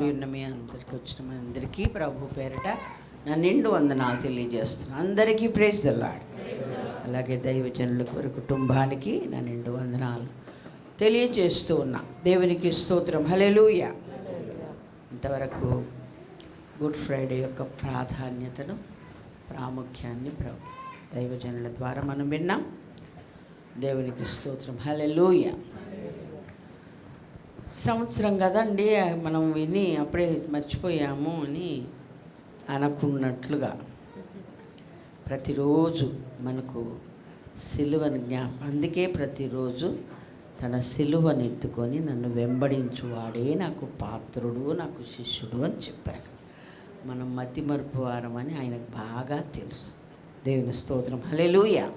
ఉన్న మీ అందరికి వచ్చిన మీ అందరికీ ప్రభు పేరిట నా నిండు వందనాలు తెలియజేస్తున్నాను. అందరికీ ప్రైజ్ ది లార్డ్. అలాగే దైవజనులకు వారి కుటుంబానికి నా నిండు వందనాలు తెలియజేస్తూ ఉన్నా. దేవునికి స్తోత్రం. హల్లెలూయా. ఇంతవరకు గుడ్ ఫ్రైడే యొక్క ప్రాధాన్యతను, ప్రాముఖ్యాన్ని దైవజనుల ద్వారా మనం విన్నాం. దేవునికి స్తోత్రం. హల్లెలూయా. సంవత్సరం కదండి మనం విని అప్పుడే మర్చిపోయాము అని అనుకున్నట్లుగా ప్రతిరోజు మనకు సిలువను అందుకే ప్రతిరోజు తన సిలువను ఎత్తుకొని నన్ను వెంబడించువాడే నాకు పాత్రుడు, నాకు శిష్యుడు అని చెప్పాడు. మనం మతిమరుపు వారం అని ఆయనకు బాగా తెలుసు. దేవుని స్తోత్రం. హల్లెలూయా.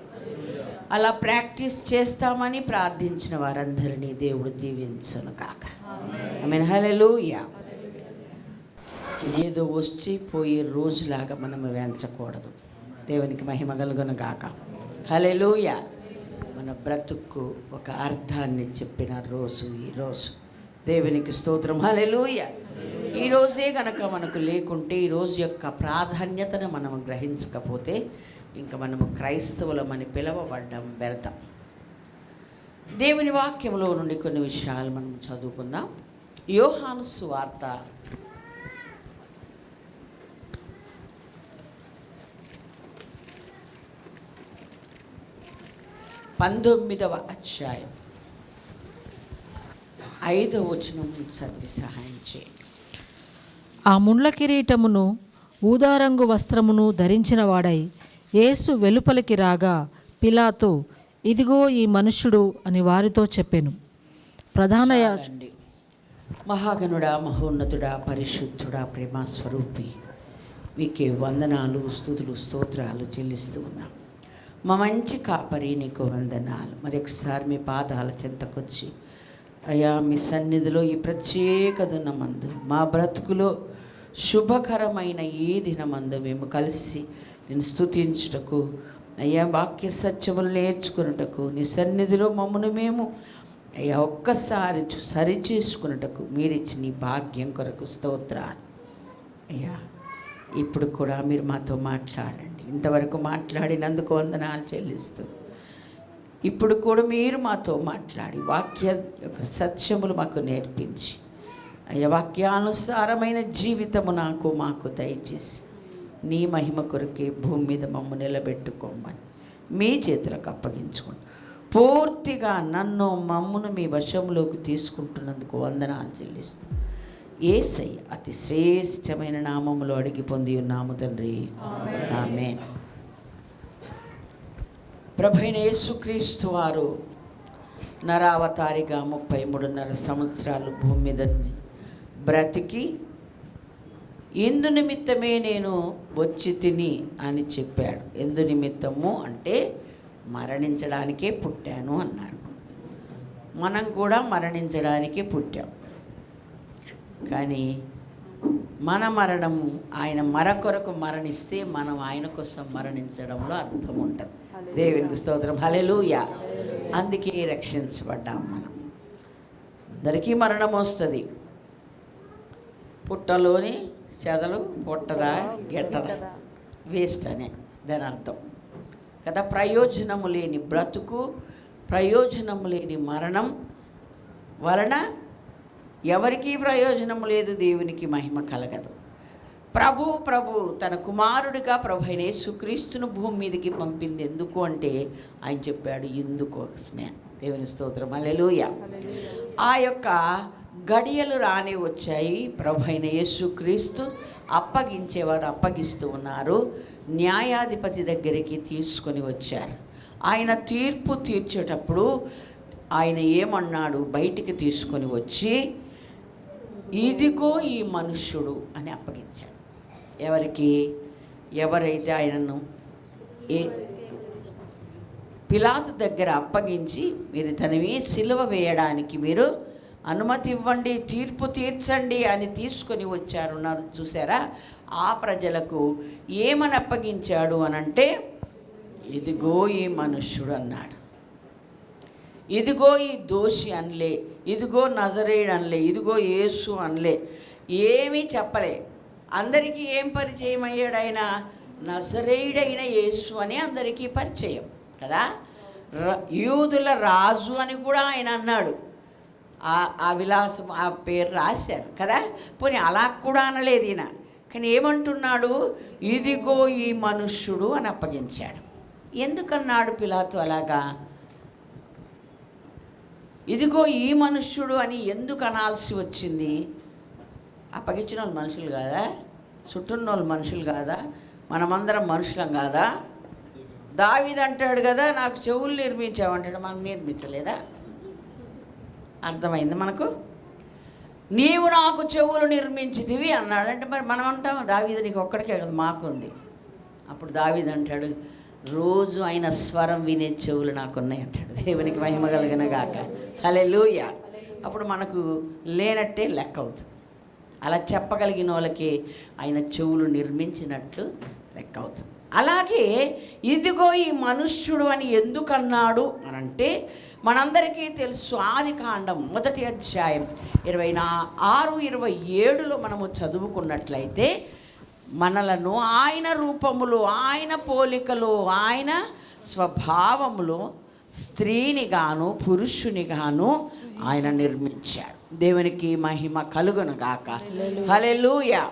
అలా ప్రాక్టీస్ చేస్తామని ప్రార్థించిన వారందరినీ దేవుడు దీవించును కాక. ఆమేన్. హల్లెలూయా. ఏదో వచ్చి పోయే రోజులాగా మనం వెంచకూడదు. దేవునికి మహిమ కలుగును కాక. హల్లెలూయా. మన బ్రతుక్కు ఒక అర్థాన్ని చెప్పిన రోజు ఈరోజు. దేవునికి స్తోత్రం. హల్లెలూయా. ఈరోజే కనుక మనకు లేకుంటే, ఈరోజు యొక్క ప్రాధాన్యతను మనం గ్రహించకపోతే ఇంకా మనము క్రైస్తవులమని పిలవబడ్డం వ్యర్థం. దేవుని వాక్యంలో నుండి కొన్ని విషయాలు మనం చదువుకుందాం. యోహాను సువార్త 19వ అధ్యాయం 5వ వచనం చదివి సహాయం చేయండి. ఆ ముండ్ల కిరీటమును ఊదారంగు వస్త్రమును ధరించిన వాడై యేసు వెలుపలికి రాగా పిలాతు, ఇదిగో ఈ మనుష్యుడు అని వారితో చెప్పెను. ప్రధాన మహాగణుడా, మహోన్నతుడా, పరిశుద్ధుడా, ప్రేమ స్వరూపి, మీకే వందనాలు, స్తుతులు, స్తోత్రాలు చెల్లిస్తూ ఉన్నాం. మా మంచి కాపరి, నీకు వందనాలు. మరొకసారి మీ పాదాల చెంతకొచ్చి అయ్యా మీ సన్నిధిలో ఈ ప్రత్యేక దినమందు మా బ్రతుకులో శుభకరమైన ఈ దినమందు మేము కలిసి నేను స్తుతించుటకు, అయ్యా వాక్య సత్యములు నేర్చుకున్నటకు, నీ సన్నిధిలో మమ్మను మేము అయ్యా ఒక్కసారి సరి చేసుకున్నటకు మీరిచ్చిన ఈ భాగ్యం కొరకు స్తోత్రాలు. అయ్యా ఇప్పుడు కూడా మీరు మాతో మాట్లాడండి. ఇంతవరకు మాట్లాడినందుకు వందనాలు చెల్లిస్తూ ఇప్పుడు కూడా మీరు మాతో మాట్లాడి వాక్య సత్యములు మాకు నేర్పించి అయ్యా వాక్యానుసారమైన జీవితము మాకు దయచేసి నీ మహిమ కొరకే భూమి మీద మమ్ము నిలబెట్టుకోమని మీ చేతులకు అప్పగించుకోండి. పూర్తిగా మమ్మును మీ వశంలోకి తీసుకుంటున్నందుకు వందనాలు చెల్లిస్తూ యేసయ్య అతి శ్రేష్టమైన నామములో అడిగి పొంది ఉన్నాము తండ్రి. ఆమేన్. ప్రభువైన యేసుక్రీస్తు వారు నరావతారిగా 33.5 సంవత్సరాలు భూమి మీద బ్రతికి ఎందు నిమిత్తమే నేను వచ్చి తిని అని చెప్పాడు. ఎందు నిమిత్తము అంటే మరణించడానికే పుట్టాను అన్నాడు. మనం కూడా మరణించడానికే పుట్టాం. కానీ మన మరణము ఆయన మరొకరకు మరణిస్తే మనం ఆయన కోసం మరణించడంలో అర్థం ఉంటుంది. దేవునికి స్తోత్రం. హల్లెలూయా. అందుకే రక్షించబడ్డాం మనం. అందరికీ మరణం వస్తుంది. పుట్టలోని చెదలు పుట్టదా గెట్టదా వేస్ట్ అనే దాని అర్థం కదా. ప్రయోజనము లేని బ్రతుకు, ప్రయోజనము లేని మరణం వలన ఎవరికీ ప్రయోజనము లేదు, దేవునికి మహిమ కలగదు. ప్రభు తన కుమారుడిగా ప్రభు అయిన యేసుక్రీస్తును భూమి మీదకి పంపింది ఎందుకు అంటే ఆయన చెప్పాడు ఇందుకోసమే. దేవుని స్తోత్రం. హల్లెలూయా. ఆ యొక్క గడియలు రానే వచ్చాయి. ప్రభు అయిన యేసుక్రీస్తు అప్పగించేవారు అప్పగిస్తూ ఉన్నారు. న్యాయాధిపతి దగ్గరికి తీసుకొని వచ్చారు. ఆయన తీర్పు తీర్చేటప్పుడు ఆయన ఏమన్నాడు, బయటికి తీసుకొని వచ్చి ఇదిగో ఈ మనుష్యుడు అని అప్పగించాడు. ఎవరైతే ఆయనను పిలాతు దగ్గర అప్పగించి మీరు తనవి సిలువ వేయడానికి మీరు అనుమతి ఇవ్వండి, తీర్పు తీర్చండి అని తీసుకొని వచ్చారున్నారు. చూసారా, ఆ ప్రజలకు ఏమని అప్పగించాడు అనంటే ఇదిగో ఈ మనుష్యుడు అన్నాడు. ఇదిగో ఈ దోషి అనలే, ఇదిగో నజరేయుడు అనలే, ఇదిగో యేసు అనలే. ఏమీ చెప్పలే. అందరికీ ఏం పరిచయం అయ్యాడు ఆయన? నజరేయుడైన యేసు అని అందరికీ పరిచయం కదా. యూదుల రాజు అని కూడా ఆయన అన్నాడు. ఆ విలాసం ఆ పేరు రాశారు కదా. పోనీ అలా కూడా అనలేదు ఈయన. కానీ ఏమంటున్నాడు? ఇదిగో ఈ మనుష్యుడు అని అప్పగించాడు. ఎందుకన్నాడు పిలాతు అలాగా? ఇదిగో ఈ మనుష్యుడు అని ఎందుకు అనాల్సి వచ్చింది? అప్పగించిన వాళ్ళు మనుషులు కాదా? చుట్టూన్న వాళ్ళు మనుషులు కాదా? మనమందరం మనుషులం కాదా? దావీదు అంటాడు కదా, నాకు చెవులు నిర్మించావంటాడు. మనం నిర్మించలేదా? అర్థమైంది మనకు. నీవు నాకు చెవులు నిర్మించితివి అన్నాడు. అంటే మరి మనం అంటాం దావీదు నీకు ఒక్కడికే కదా, మాకు ఉంది. అప్పుడు దావీదు అంటాడు, రోజు ఆయన స్వరం వినే చెవులు నాకున్నాయి అంటాడు. దేవునికి మహిమ కలిగిన గాక. హల్లెలూయా. అప్పుడు మనకు లేనట్టే లెక్క అవుతుంది. అలా చెప్పగలిగిన వాళ్ళకి ఆయన చెవులు నిర్మించినట్లు లెక్క అవుతుంది. అలాగే ఇదిగో ఈ మనుష్యుడు అని ఎందుకన్నాడు అనంటే, మనందరికీ తెలుసు ఆదికాండం 1వ అధ్యాయం 26, 27లో మనము చదువుకున్నట్లయితే, మనలను ఆయన రూపములో, ఆయన పోలికలో, ఆయన స్వభావములో స్త్రీని గాను పురుషుని గాను ఆయన నిర్మించాడు. దేవునికి మహిమ కలుగును గాక. హల్లెలూయా.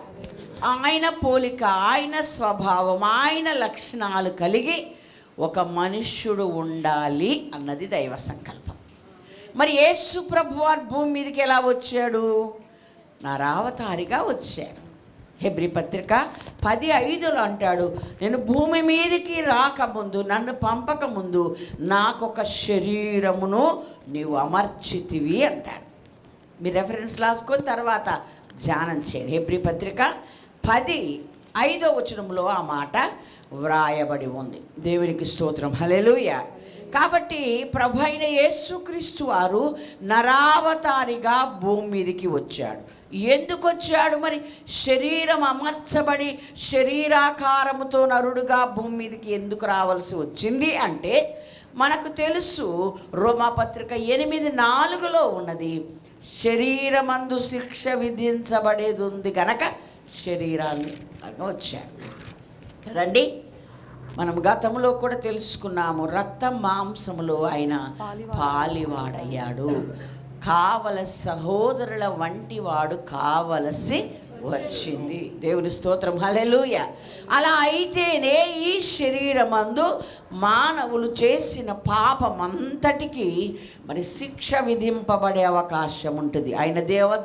ఆయన పోలిక, ఆయన స్వభావం, ఆయన లక్షణాలు కలిగి ఒక మనుష్యుడు ఉండాలి అన్నది దైవ సంకల్పం. మరి యేసు ప్రభువారు భూమి మీదకి ఎలా వచ్చాడు? నరావతారిగా వచ్చాడు. హెబ్రీ పత్రిక 10:5లో అంటాడు, నేను భూమి మీదకి రాకముందు, నన్ను పంపకముందు నాకొక శరీరమును నీవు అమర్చితివి అంటాడు. మీరు రెఫరెన్స్ రాసుకొని తర్వాత ధ్యానం చేయండి. హెబ్రీ పత్రిక 10:5 ఆ మాట వ్రాయబడి ఉంది. దేవునికి స్తోత్రం. హల్లెలూయా. కాబట్టి ప్రభు అయిన యేసుక్రీస్తు వారు నరావతారిగా భూమి మీదకి వచ్చాడు. ఎందుకు వచ్చాడు? మరి శరీరం అమర్చబడి శరీరాకారముతో నరుడుగా భూమి మీదకి ఎందుకు రావాల్సి వచ్చింది అంటే, మనకు తెలుసు రోమాపత్రిక 8:4లో ఉన్నది, శరీరమందు శిక్ష విధించబడేది ఉంది గనక శరీరాన్ని వచ్చాడు కదండి. మనం గతంలో కూడా తెలుసుకున్నాము, రక్తం మాంసములో ఆయన పాలివాడయ్యాడు. కావల సహోదరుల వంటి వాడు కావలసి వచ్చింది. దేవుని స్తోత్రం. హల్లెలూయా. అలా అయితేనే ఈ శరీరమందు మానవులు చేసిన పాపమంతటికి మరి శిక్ష విధింపబడే అవకాశం ఉంటుంది. ఆయన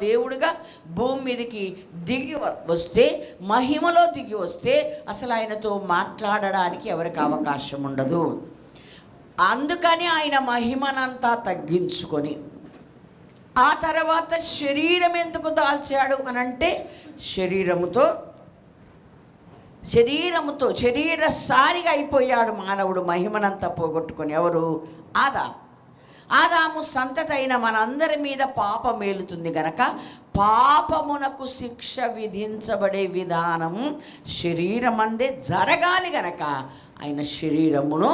దేవుడుగా భూమి మీదకి దిగి వస్తే, మహిమలో దిగి వస్తే అసలు ఆయనతో మాట్లాడడానికి ఎవరికి అవకాశం ఉండదు. అందుకని ఆయన మహిమనంతా తగ్గించుకొని ఆ తర్వాత శరీరం ఎందుకు దాల్చాడు అనంటే, శరీరసారిగా అయిపోయాడు మానవుడు, మహిమనంతా పోగొట్టుకొని. ఎవరు? ఆదాము సంతతి అయిన మనందరి మీద పాపం ఏలుతుంది గనక పాపమునకు శిక్ష విధించబడే విధానం శరీరమందే జరగాలి గనక ఆయన శరీరమును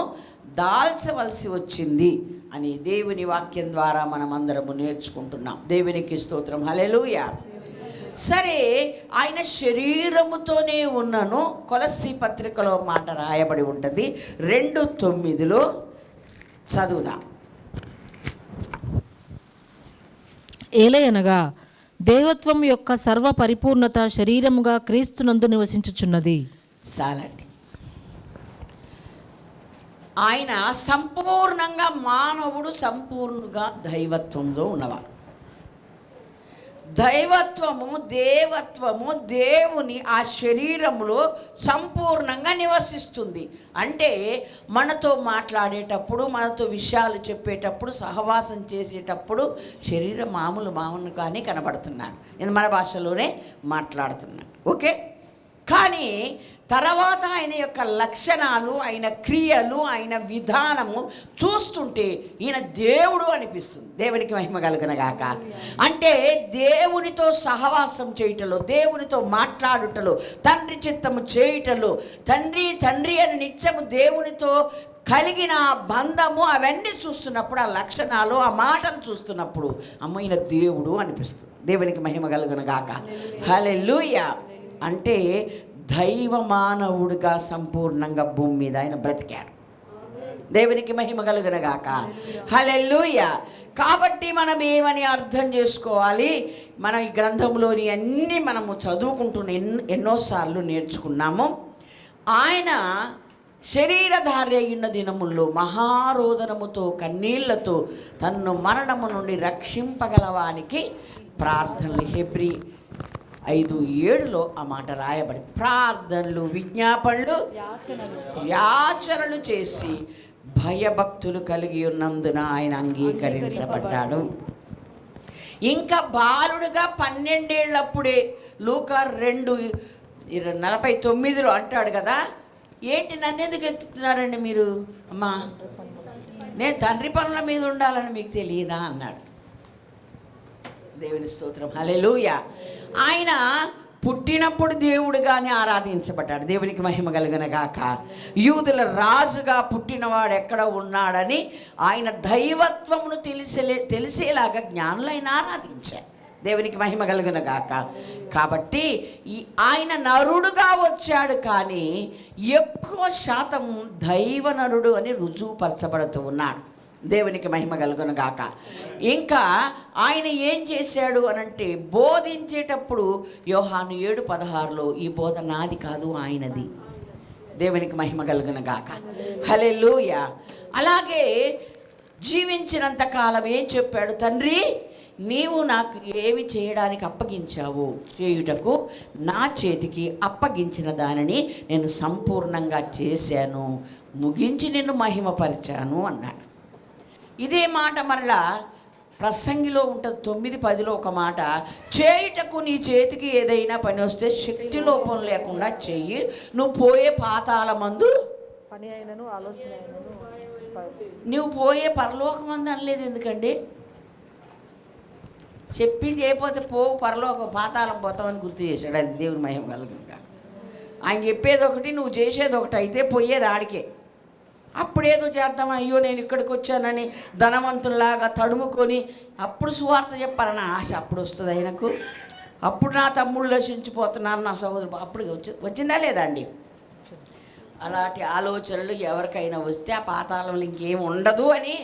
దాల్చవలసి వచ్చింది అని దేవుని వాక్యం ద్వారా మనం అందరము నేర్చుకుంటున్నాం. దేవునికి స్తోత్రం. హల్లెలూయా. సరే, ఆయన శరీరముతోనే ఉన్నను. కొలస్సీ పత్రికలో మాట రాయబడి ఉంటుంది, 2:9 చదువుదాం. ఏలయనగా దేవత్వం యొక్క సర్వ పరిపూర్ణత శరీరముగా క్రీస్తునందు నివసించుచున్నది. చాలండి. ఆయన సంపూర్ణంగా మానవుడు, సంపూర్ణంగా దైవత్వంలో ఉన్నవాడు. దైవత్వము, దేవత్వము దేవుని ఆ శరీరములో సంపూర్ణంగా నివసిస్తుంది. అంటే మనతో మాట్లాడేటప్పుడు, మనతో విషయాలు చెప్పేటప్పుడు, సహవాసం చేసేటప్పుడు శరీరం మామూలుగానే కనబడుతున్నాడు. నేను మన భాషలోనే మాట్లాడుతున్నాను, ఓకే. కానీ తర్వాత ఆయన యొక్క లక్షణాలు, ఆయన క్రియలు, ఆయన విధానము చూస్తుంటే ఈయన దేవుడు అనిపిస్తుంది. దేవునికి మహిమ కలుగును గాక. అంటే దేవునితో సహవాసం చేయుటలో, దేవునితో మాట్లాడుటలో, తండ్రి చిత్తము చేయుటలో, తండ్రి తండ్రి అని నిత్యము దేవునితో కలిగిన ఆ బంధము అవన్నీ చూస్తున్నప్పుడు, ఆ లక్షణాలు, ఆ మాటలు చూస్తున్నప్పుడు అమ్మైన దేవుడు అనిపిస్తుంది. దేవునికి మహిమ కలుగును గాక. హల్లెలూయా. అంటే దైవ మానవుడిగా సంపూర్ణంగా భూమి మీద ఆయన బ్రతికాడు. దేవునికి మహిమ కలుగును గాక. హల్లెలూయా. కాబట్టి మనం ఏమని అర్థం చేసుకోవాలి? మనం ఈ గ్రంథంలోని అన్నీ మనము చదువుకుంటున్న ఎన్నోసార్లు నేర్చుకున్నాము. ఆయన శరీరధారి అయిన దినముల్లో మహారోదనముతో కన్నీళ్లతో తన్ను మరణము నుండి రక్షింపగలవానికి ప్రార్థనలు, హెబ్రీ 5:7 ఆ మాట రాయబడి, ప్రార్థనలు, విజ్ఞాపనలు, యాచనలు చేసి భయభక్తులు కలిగి ఉన్నందున ఆయన అంగీకరించబడ్డాడు. ఇంకా బాలుడుగా 12 ఏళ్ళప్పుడే లూకా 2:49 అంటాడు కదా, ఏంటి నన్ను ఎందుకు ఎత్తుతున్నారండి మీరు? అమ్మా, నేను తండ్రి పనుల మీద ఉండాలని మీకు తెలియదా అన్నాడు. దేవుని స్తోత్రం. హల్లెలూయా. ఆయన పుట్టినప్పుడు దేవుడుగానే ఆరాధించబడ్డాడు. దేవునికి మహిమ కలుగును గాక. యూదుల రాజుగా పుట్టినవాడు ఎక్కడ ఉన్నాడని ఆయన దైవత్వమును తెలిసేలాగా జ్ఞానులైన ఆరాధించారు. దేవునికి మహిమ కలుగును గాక. కాబట్టి ఆయన నరుడుగా వచ్చాడు, కానీ ఎక్కువ శాతం దైవ నరుడు అని రుజువుపరచబడుతూ ఉన్నాడు. దేవునికి మహిమ కలుగును గాక. ఇంకా ఆయన ఏం చేశాడు అనంటే, బోధించేటప్పుడు యోహాను 7:16 ఈ బోధ నాది కాదు, ఆయనది. దేవునికి మహిమ కలుగును గాక. హల్లెలూయా. అలాగే జీవించినంత కాలం ఏం చెప్పాడు? తండ్రి, నీవు నాకు ఏమి చేయడానికి అప్పగించావు, చేయుటకు నా చేతికి అప్పగించిన దానిని నేను సంపూర్ణంగా చేశాను, ముగించి నిన్ను మహిమపరిచాను అన్నాడు. ఇదే మాట మరలా ప్రసంగిలో ఉంటుంది 9:10 ఒక మాట, చేయుటకు నీ చేతికి ఏదైనా పని వస్తే శక్తి లోపం లేకుండా చెయ్యి, నువ్వు పోయే పాతాళమందు పని అయినను ఆలోచన అయినను, నువ్వు పోయే పరలోకమందు అనలేదు. ఎందుకండి? చెప్పింది అయిపోతే పోవు, పరలోకం పాతాళం పోతామని గుర్తు చేశాడు. అది దేవుని మహిమ కలుగునుగా. ఆయన చెప్పేది ఒకటి, నువ్వు చేసేది ఒకటి అయితే పోయేది ఆడికే. అప్పుడేదో చేద్దామని, అయ్యో నేను ఇక్కడికి వచ్చానని ధనవంతుల్లాగా తడుముకొని అప్పుడు సువార్త చెప్పాలని ఆశ అప్పుడు వస్తుంది ఆయనకు. అప్పుడు నా తమ్ముళ్ళు నశించిపోతున్నాను, నా సహోదరు అప్పుడు వచ్చిందా లేదా అండి? అలాంటి ఆలోచనలు ఎవరికైనా వస్తే ఆ పాతాళంలో ఇంకేం ఉండదు అని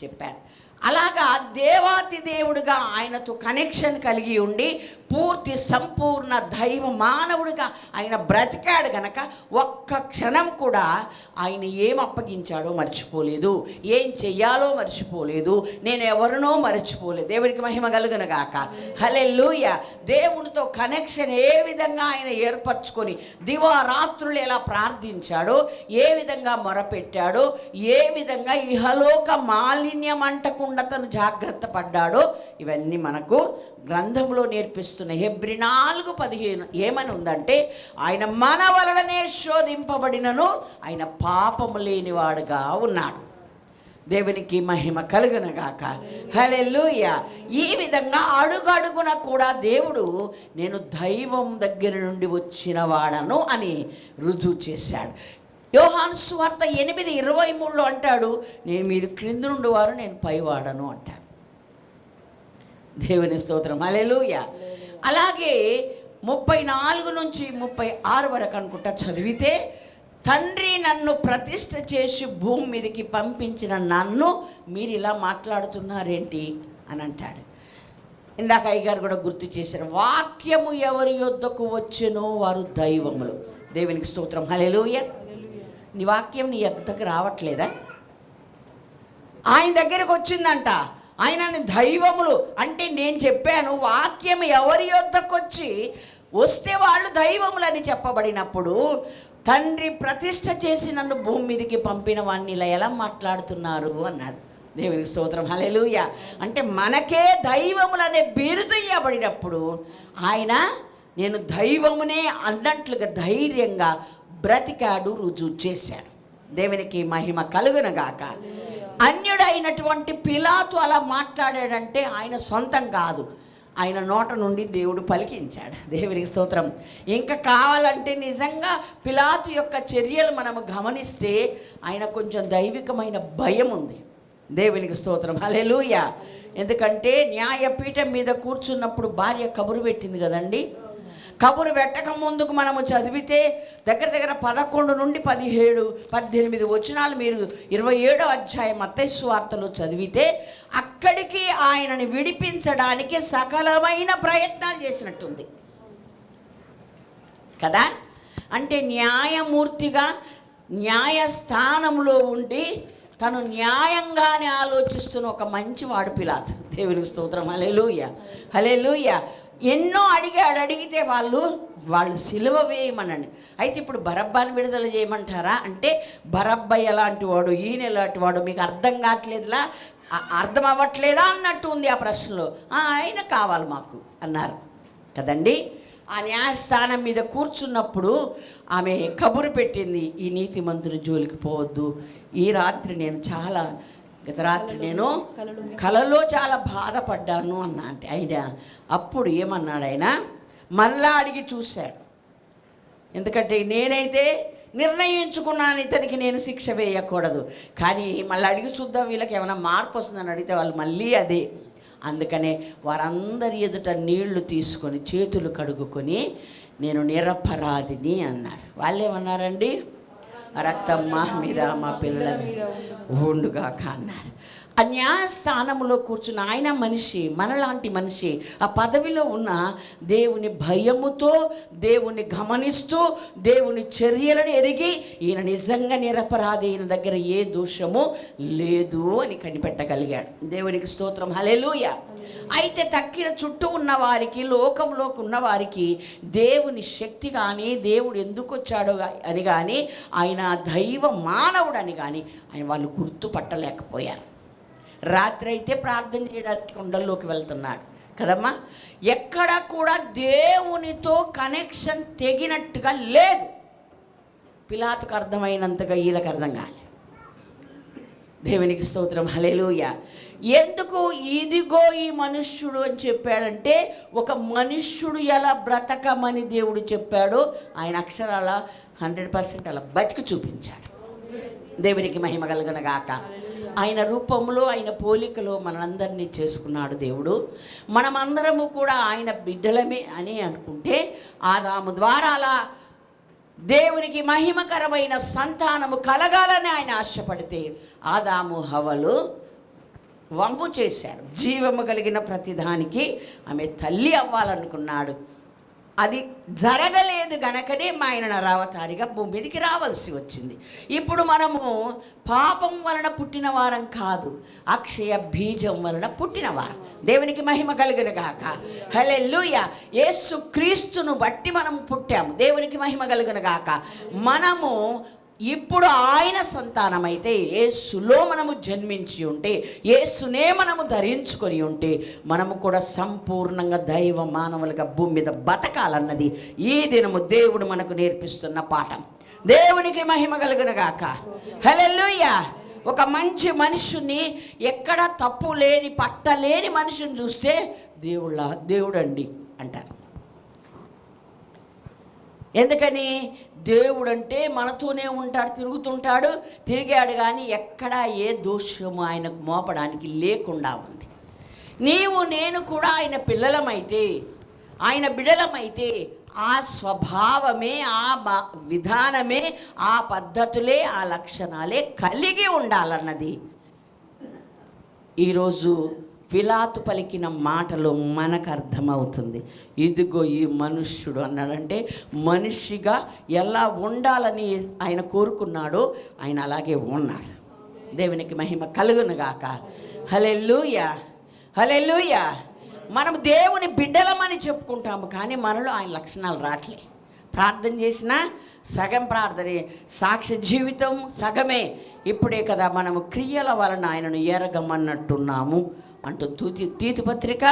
చెప్పారు. అలాగా దేవాతి దేవుడిగా ఆయనతో కనెక్షన్ కలిగి ఉండి పూర్తి సంపూర్ణ దైవ మానవుడిగా ఆయన బ్రతికాడు గనక ఒక్క క్షణం కూడా ఆయన ఏం అప్పగించాడో మర్చిపోలేదు, ఏం చెయ్యాలో మర్చిపోలేదు, నేను ఎవరినో మర్చిపోలేదు. దేవుడికి మహిమ కలుగును గాక. హల్లెలూయా. దేవుడితో కనెక్షన్ ఏ విధంగా ఆయన ఏర్పరచుకొని దివారాత్రులు ఎలా ప్రార్థించాడో, ఏ విధంగా మొరపెట్టాడో, ఏ విధంగా ఇహలోక మాలిన్యం అంటకుండా తను జాగ్రత్త పడ్డాడో, ఇవన్నీ మనకు గ్రంథంలో నేర్పిస్తున్న హెబ్రీ 4:15 ఏమని ఉందంటే, ఆయన మన వలననే శోధింపబడినను ఆయన పాపము లేనివాడుగా ఉన్నాడు. దేవునికి మహిమ కలుగును గాక. హల్లెలూయా. ఈ విధంగా అడుగడుగున కూడా దేవుడు నేను దైవం దగ్గర నుండి వచ్చిన వాడను అని రుజువు చేశాడు. యోహాను సువార్త 8:23 అంటాడు, మీరు క్రింద నుండి వారు, నేను పైవాడను అంటాడు. దేవుని స్తోత్రం. హల్లెలూయా. అలాగే 34 నుంచి 36 వరకు అనుకుంటా చదివితే, తండ్రి నన్ను ప్రతిష్ఠ చేసి భూమి మీదకి పంపించిన నన్ను మీరు ఇలా మాట్లాడుతున్నారేంటి అని అంటాడు. ఇందాక అయ్యగారు కూడా గుర్తు చేశారు, వాక్యము ఎవరి యొద్దకు వచ్చెనో వారు దైవములు. దేవునికి స్తోత్రం. హల్లెలూయా. నీ వాక్యం నీ యొద్దకు రావట్లేదా? ఆయన దగ్గరకు వచ్చిందంట. ఆయన దైవములు అంటే నేను చెప్పాను, వాక్యం ఎవరి యొద్దకు వస్తే వాళ్ళు దైవములని చెప్పబడినప్పుడు, తండ్రి ప్రతిష్ఠ చేసి నన్ను భూమి మీదకి పంపిన వాడిని ఇలా ఎలా మాట్లాడుతున్నారు అన్నాడు. దేవునికి స్తోత్రం. హల్లెలూయా. అంటే మనకే దైవములనే బిరుదు ఇవ్వబడినప్పుడు ఆయన నేను దైవమునే అన్నట్లుగా ధైర్యంగా బ్రతికాడు, రుజువు చేశాడు. దేవునికి మహిమ కలుగును గాక. అన్యుడైనటువంటి పిలాతు అలా మాట్లాడాడంటే ఆయన సొంతం కాదు, ఆయన నోట నుండి దేవుడు పలికించాడు. దేవునికి స్తోత్రం. ఇంకా కావాలంటే నిజంగా పిలాతు యొక్క చర్యలు మనము గమనిస్తే ఆయన కొంచెం దైవికమైన భయం ఉంది. దేవునికి స్తోత్రం. హల్లెలూయా. ఎందుకంటే న్యాయపీఠం మీద కూర్చున్నప్పుడు భార్య కబురు పెట్టింది కదండి. కబురు పెట్టక ముందుకు మనము చదివితే దగ్గర 11 నుండి 17, 18 వచనాలు మీరు 27వ అధ్యాయం మత్తయి సువార్తలో చదివితే అక్కడికి ఆయనని విడిపించడానికి సకలమైన ప్రయత్నాలు చేసినట్టుంది కదా. అంటే న్యాయమూర్తిగా న్యాయస్థానంలో ఉండి తను న్యాయంగానే ఆలోచిస్తున్న ఒక మంచివాడు పిలాతు. దేవునికి స్తోత్రం. హల్లెలూయా, హల్లెలూయా. ఎన్నో అడిగితే వాళ్ళు సిలువ వేయమనండి. అయితే ఇప్పుడు బరబ్బాని విడుదల చేయమంటారా అంటే బరబ్బ ఎలాంటి వాడు, ఈయన ఎలాంటి వాడు మీకు అర్థం కావట్లేదులా, అర్థం అవ్వట్లేదా అన్నట్టు ఉంది ఆ ప్రశ్నలో. ఆయన కావాలి మాకు అన్నారు కదండి. ఆ న్యాయస్థానం మీద కూర్చున్నప్పుడు ఆమె కబురు పెట్టింది, ఈ నీతిమంతుని జోలికి పోవద్దు, ఈ రాత్రి నేను గత రాత్రి నేను కలలో చాలా బాధపడ్డాను అన్నా. అంటే ఆయన అప్పుడు ఏమన్నాడు, ఆయన మళ్ళా అడిగి చూశాడు. ఎందుకంటే నేనైతే నిర్ణయించుకున్నాను ఇతనికి నేను శిక్ష వేయకూడదు, కానీ మళ్ళీ అడిగి చూద్దాం వీళ్ళకి ఏమైనా మార్పు వస్తుందని అడిగితే వాళ్ళు మళ్ళీ అదే. అందుకనే వారందరి ఎదుట నీళ్లు తీసుకొని చేతులు కడుగుకొని నేను నిరపరాధిని అన్నాడు. వాళ్ళు ఏమన్నారండి, రక్తం మా మీద మా పిల్లల మీద ఉండుగాక అన్నారు. ఆ న్యాయస్థానంలో కూర్చున్న ఆయన మనిషి, మనలాంటి మనిషి, ఆ పదవిలో ఉన్న దేవుని భయముతో, దేవుని గమనిస్తూ, దేవుని చర్యలను ఎరిగి ఈయన నిజంగా నిరపరాధి, ఈయన దగ్గర ఏ దోషము లేదు అని కనిపెట్టగలిగాడు. దేవునికి స్తోత్రం. హల్లెలూయా. అయితే తక్కిన చుట్టూ ఉన్న వారికి, లోకంలోకి ఉన్న వారికి దేవుని శక్తి కానీ, దేవుడు ఎందుకు వచ్చాడో అని కానీ, ఆయన దైవ మానవుడు అని కానీ ఆయన వాళ్ళు గుర్తుపట్టలేకపోయారు. రాత్రి అయితే ప్రార్థన చేయడానికి కొండల్లోకి వెళ్తున్నాడు కదమ్మా. ఎక్కడ కూడా దేవునితో కనెక్షన్ తెగినట్టుగా లేదు. పిలాతుకు అర్థమైనంతగా వీళ్ళకి అర్థం కాలేదు. దేవునికి స్తోత్రం. హల్లెలూయా. ఎందుకు ఇదిగో ఈ మనుష్యుడు అని చెప్పాడంటే, ఒక మనుష్యుడు ఎలా బ్రతకమని దేవుడు చెప్పాడో ఆయన అక్షరాల 100% అలా బతికి చూపించాడు. దేవునికి మహిమ కలుగునుగాక. ఆయన రూపంలో, ఆయన పోలికలో మనందరినీ చేసుకున్నాడు దేవుడు. మనమందరము కూడా ఆయన బిడ్డలమే అని అనుకుంటే, ఆదాము ద్వారా అలా దేవునికి మహిమకరమైన సంతానము కలగాలని ఆయన ఆశపడితే ఆదాము హవ్వలు వంపు చేశారు. జీవము కలిగిన ప్రతిదానికి ఆమె తల్లి అవ్వాలనుకున్నాడు. అది జరగలేదు గనకనే ఆయన నరావతారిగా భూమి మీదకి రావాల్సి వచ్చింది. ఇప్పుడు మనము పాపం వలన పుట్టిన వారం కాదు, అక్షయ బీజం వలన పుట్టిన వారం. దేవునికి మహిమ కలుగునుగాక. హల్లెలూయా. యేసు క్రీస్తును బట్టి మనం పుట్టాము. దేవునికి మహిమ కలుగునుగాక. మనము ఇప్పుడు ఆయన సంతానమైతే, యేసులో మనము జన్మించి ఉంటే, యేసునే మనము ధరించుకొని ఉంటే, మనము కూడా సంపూర్ణంగా దైవ మానవులుగా భూమి మీద బతకాలన్నది ఈ దినము దేవుడు మనకు నేర్పిస్తున్న పాఠం. దేవునికి మహిమ కలుగునుగాక. హల్లెలూయా. ఒక మంచి మనుషుని, ఎక్కడ తప్పు లేని పట్టలేని మనిషిని చూస్తే దేవుడండి అంటారు. ఎందుకని? దేవుడంటే మనతోనే ఉంటాడు, తిరుగుతుంటాడు, తిరిగాడు, కానీ ఎక్కడా ఏ దోషము ఆయనకు మోపడానికి లేకుండా ఉంది. నీవు నేను కూడా ఆయన పిల్లలమైతే, ఆయన బిడలమైతే, ఆ స్వభావమే, ఆ విధానమే, ఆ పద్ధతులే, ఆ లక్షణాలే కలిగి ఉండాలన్నది ఈరోజు పిలాతు పలికిన మాటలో మనకు అర్థమవుతుంది. ఇదిగో ఈ మనుష్యుడు అన్నాడంటే, మనిషిగా ఎలా ఉండాలని ఆయన కోరుకున్నాడో ఆయన అలాగే ఉన్నాడు. దేవునికి మహిమ కలుగునుగాక. హల్లెలూయా, హల్లెలూయా. మనం దేవుని బిడ్డలమని చెప్పుకుంటాము, కానీ మనలో ఆయన లక్షణాలు రావట్లే. ప్రార్థన చేసినా సగం ప్రార్థనే, సాక్ష్య జీవితం సగమే. ఇప్పుడే కదా మనము క్రియల వలన ఆయనను ఎరగమన్నట్టున్నాము అంటూ తీతు పత్రిక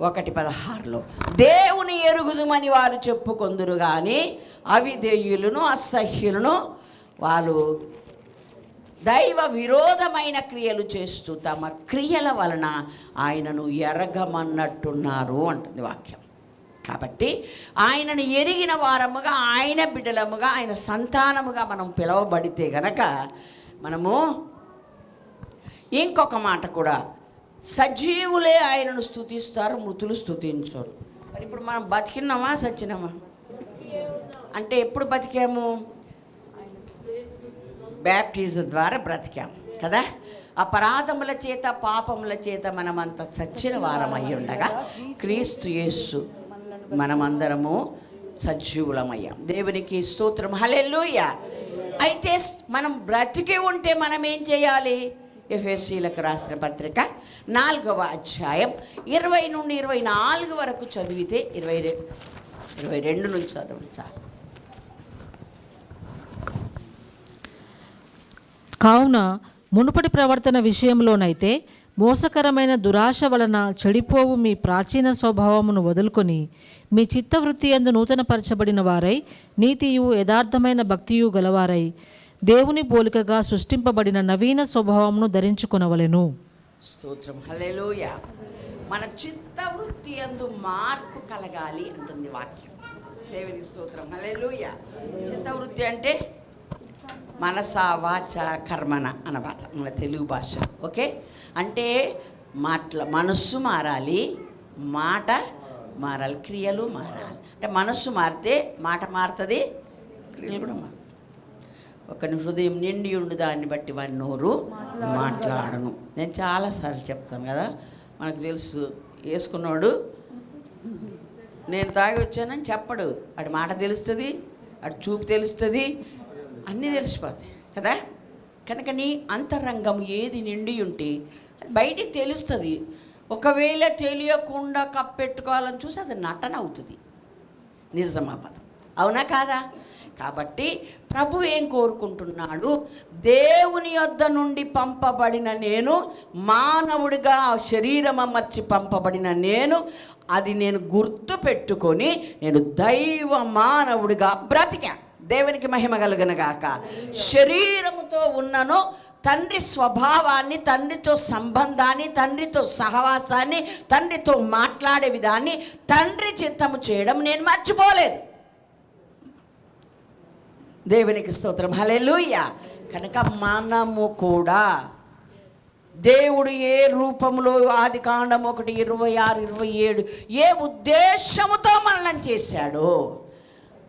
1:16లో, దేవుని ఎరుగుదుమని వారు చెప్పుకొందురు కానీ అవిధేయులను, అసహ్యులను వాళ్ళు దైవ విరోధమైన క్రియలు చేస్తూ తమ క్రియల వలన ఆయనను ఎరగమన్నట్టున్నారు అంటుంది వాక్యం. కాబట్టి ఆయనను ఎరిగిన వారముగా, ఆయన బిడ్డలముగా, ఆయన సంతానముగా మనం పిలువబడితే గనక మనము ఇంకొక మాట కూడా, సజీవులే ఆయనను స్తుతిస్తారు, మృతులు స్తుతించరు. మరి ఇప్పుడు మనం బతికినామా సచ్చినామా? అంటే ఎప్పుడు బతికాము? బ్యాప్టిజం ద్వారా బ్రతికాం కదా. అపరాధముల చేత, పాపముల చేత మనమంతా చచ్చిన వారం అయి ఉండగా క్రీస్తు యేసు మనమందరము సజీవులమయ్యాం. దేవునికి స్తోత్రం, హల్లెలూయా. అయితే మనం బ్రతికి ఉంటే మనం ఏం చేయాలి? ఎఫెసీయులకు రాసిన పత్రిక 4వ అధ్యాయం 20 నుండి 24 వరకు చదివితే 22 నుంచి చదవండి చాలు. కావున మునుపటి ప్రవర్తన విషయంలోనైతే మోసకరమైన దురాశ వలన చెడిపోవు మీ ప్రాచీన స్వభావమును వదులుకొని మీ చిత్తవృత్తి యందు నూతనపరచబడిన వారై నీతియు యథార్థమైన భక్తియు గలవారై దేవుని పోలికగా సృష్టింపబడిన నవీన స్వభావమును ధరించుకొనవలెను. స్తోత్రం, హల్లెలూయా. మన చిత్తవృత్తి యందు మార్పు కలగాలి అంటుంది వాక్యం. దేవునికి స్తోత్రం, హల్లెలూయా. చిత్తవృత్తి అంటే మనస, వాచ, కర్మన అన్నమాట మన తెలుగు భాష. ఓకే, అంటే మనస్సు మారాలి, మాట మారాలి, క్రియలు మారాలి. అంటే మనస్సు మారితే మాట మారుతుంది, క్రియలు కూడా మారుతాయి. ఒకని హృదయం నిండి ఉండు దాన్ని బట్టి వారి నోరు మాట్లాడను. నేను చాలాసార్లు చెప్తాను కదా, మనకు తెలుసు వేసుకున్నాడు నేను తాగి వచ్చానని చెప్పడు. వాడి మాట తెలుస్తుంది, వాడి చూపు తెలుస్తుంది, అన్నీ తెలిసిపోతాయి కదా. కనుక నీ అంతరంగం ఏది నిండి ఉంటే అది బయటికి తెలుస్తుంది. ఒకవేళ తెలియకుండా కప్పెట్టుకోవాలని చూసి అది నటన అవుతుంది, నిజమాపదం. అవునా కాదా? కాబట్టి ప్రభు ఏం కోరుకుంటున్నాడు? దేవుని యొద్ద నుండి పంపబడిన నేను, మానవుడిగా శరీరం అమర్చి పంపబడిన నేను, అది నేను గుర్తు పెట్టుకొని నేను దైవ మానవుడిగా బ్రతికా. దేవునికి మహిమ కలుగునుగాక. శరీరముతో ఉన్నను తండ్రి స్వభావాన్ని, తండ్రితో సంబంధాన్ని, తండ్రితో సహవాసాన్ని, తండ్రితో మాట్లాడే విధాన్ని, తండ్రి చిత్తము చేయడం నేను మర్చిపోలేదు. దేవునికి స్తోత్రం, హల్లెలూయా. కనుక మనము కూడా దేవుడు ఏ రూపంలో, ఆది కాండం 1:26-27 ఏ ఉద్దేశముతో మనల్ని చేశాడో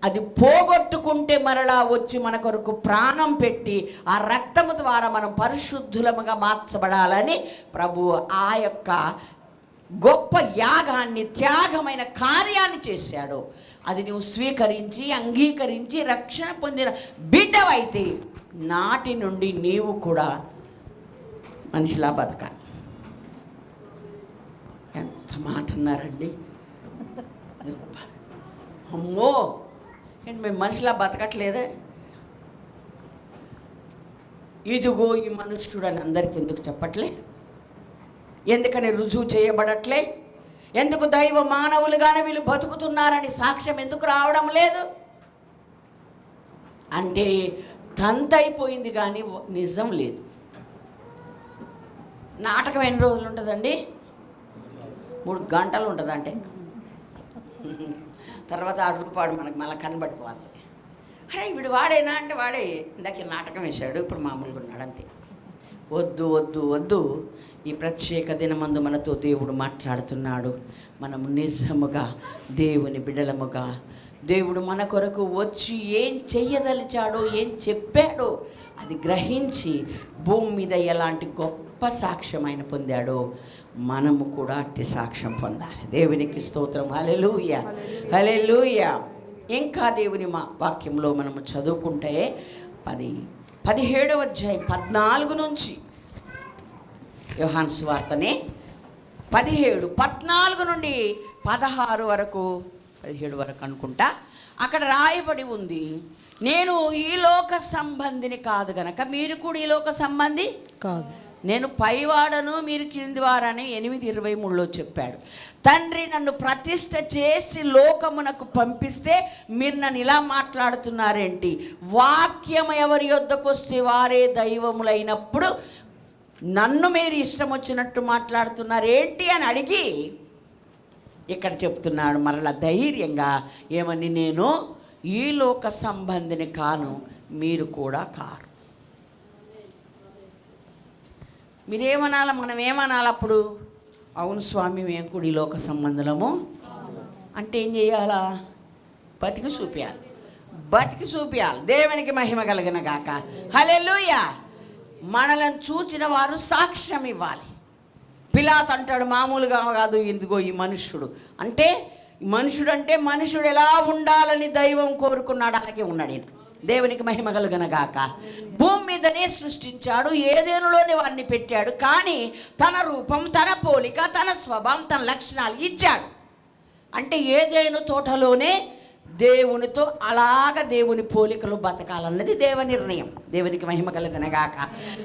అది పోగొట్టుకుంటే మరలా వచ్చి మన కొరకు ప్రాణం పెట్టి ఆ రక్తము ద్వారా మనం పరిశుద్ధులముగా మార్చబడాలని ప్రభు ఆ యొక్క గొప్ప యాగాన్ని, త్యాగమైన కార్యాన్ని చేశాడు. అది నువ్వు స్వీకరించి, అంగీకరించి రక్షణ పొందిన బిడ్డవైతే నాటి నుండి నీవు కూడా మనిషిలా బతకాలి. ఎంత మాట అన్నారండి! అమ్మో, ఏంటి మేము మనిషిలా బతకట్లేదే? ఇదిగో ఈ మనుష్యుడు అని అందరికి ఎందుకు చెప్పట్లే? ఎందుకని రుజువు చేయబడట్లే? ఎందుకు దైవ మానవులుగానే వీళ్ళు బతుకుతున్నారని సాక్ష్యం ఎందుకు రావడం లేదు? అంటే తంతైపోయింది కానీ నిజం లేదు. నాటకం ఎన్ని రోజులు ఉంటుందండి? 3 గంటలు ఉంటుంది. అంటే తర్వాత ఆడుపాడు మనకు మళ్ళీ కనబడిపోతుంది. అరే వీడు వాడేనా అంటే వాడే, ఇందాక నాటకం వేశాడు, ఇప్పుడు మామూలుగా ఉన్నాడు అంతే. వద్దు వద్దు వద్దు. ఈ ప్రత్యేక దినమందు మనతో దేవుడు మాట్లాడుతున్నాడు. మనం నిజముగా దేవుని బిడ్డలముగా, దేవుడు మన కొరకు వచ్చి ఏం చెయ్యదలిచాడో, ఏం చెప్పాడో అది గ్రహించి భూమి మీద ఎలాంటి గొప్ప సాక్ష్యం ఆయన పొందాడో మనము కూడా అట్టి సాక్ష్యం పొందాలి. దేవునికి స్తోత్రం, హల్లెలూయా, హల్లెలూయా. ఇంకా దేవుని వాక్యంలో మనము చదువుకుంటే 17వ అధ్యాయం 14 నుంచి, యోహాను సువార్తనే 17, 14 నుండి 16 వరకు, 17 వరకు అనుకుంటా, అక్కడ రాయబడి ఉంది, నేను ఈ లోక సంబంధిని కాదు గనక మీరు కూడా ఈ లోక సంబంధి నేను పైవాడను మీరు కింది వారని 8:23లో చెప్పాడు. తండ్రి నన్ను ప్రతిష్ఠ చేసి లోకమునకు పంపిస్తే మీరు నన్ను ఇలా మాట్లాడుతున్నారేంటి? వాక్యం ఎవరి యొద్దకు వస్తే వారే దైవములైనప్పుడు నన్ను మీరు ఇష్టం వచ్చినట్టు మాట్లాడుతున్నారు ఏంటి అని అడిగి ఇక్కడ చెప్తున్నాడు మరలా ధైర్యంగా ఏమని, నేను ఈ లోక సంబంధిని కాను, మీరు కూడా కారు. మీరేమనాలా, మనం ఏమనాలి అప్పుడు? అవును స్వామి, మేము కూడా ఈ లోక సంబంధులము అంటే ఏం చేయాలా? బతికి చూపియాలి. దేవునికి మహిమ కలిగిన గాక. హల్లెలూయా. మనలను చూచిన వారు సాక్ష్యం ఇవ్వాలి. పిలాతు అంటాడు మామూలుగా కాదు, ఇదిగో ఈ మనుష్యుడు అంటే, మనుషుడు ఎలా ఉండాలని దైవం కోరుకున్నాడు అలాగే ఉన్నాడు ఈయన. దేవునికి మహిమ కలుగును గాక. భూమి మీదనే సృష్టించాడు, ఏదేనులోనే వారిని పెట్టాడు. కానీ తన రూపం, తన పోలిక, తన స్వభావం, తన లక్షణాలు ఇచ్చాడు. అంటే ఏదేను తోటలోనే దేవునితో అలాగ దేవుని పోలికలు బతకాలన్నది దేవ నిర్ణయం. దేవునికి మహిమ కలుగును గాక.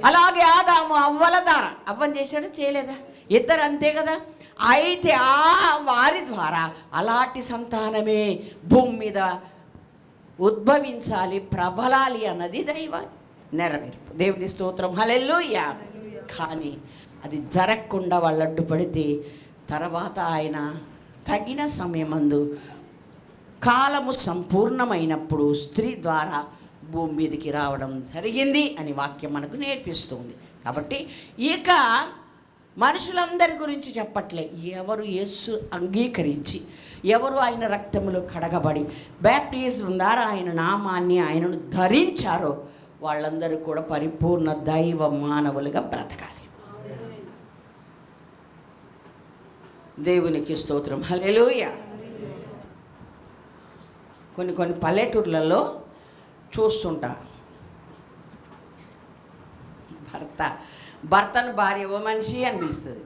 అలాగే ఆదాము అవ్వల ద్వారా, అవ్వని చేశాడు చేయలేదా? ఇద్దరు అంతే కదా. అయితే వారి ద్వారా అలాంటి సంతానమే భూమి మీద ఉద్భవించాలి, ప్రబలాలి అన్నది దైవ నెరవేర్పు. దేవుని స్తోత్రం. హల్లెలూయా. కానీ అది జరగకుండా వాళ్ళు అడ్డుపడితే తర్వాత ఆయన తగిన సమయమందు కాలము సంపూర్ణమైనప్పుడు స్త్రీ ద్వారా భూమి మీదకి రావడం జరిగింది అని వాక్యం మనకు నేర్పిస్తుంది. కాబట్టి ఇక మనుషులందరి గురించి చెప్పట్లే. ఎవరు యేసు అంగీకరించి, ఎవరు ఆయన రక్తములో కడగబడి బ్యాప్టిజం ద్వారా ఆయన నామాన్ని ఆయనను ధరించారో వాళ్ళందరూ కూడా పరిపూర్ణ దైవ మానవులుగా బ్రతకాలి. దేవునికి స్తోత్రం. హల్లెలూయా. కొన్ని పల్లెటూర్లలో చూస్తుంటా, భర్తను భార్య ఓ మనిషి అని పిలుస్తుంది.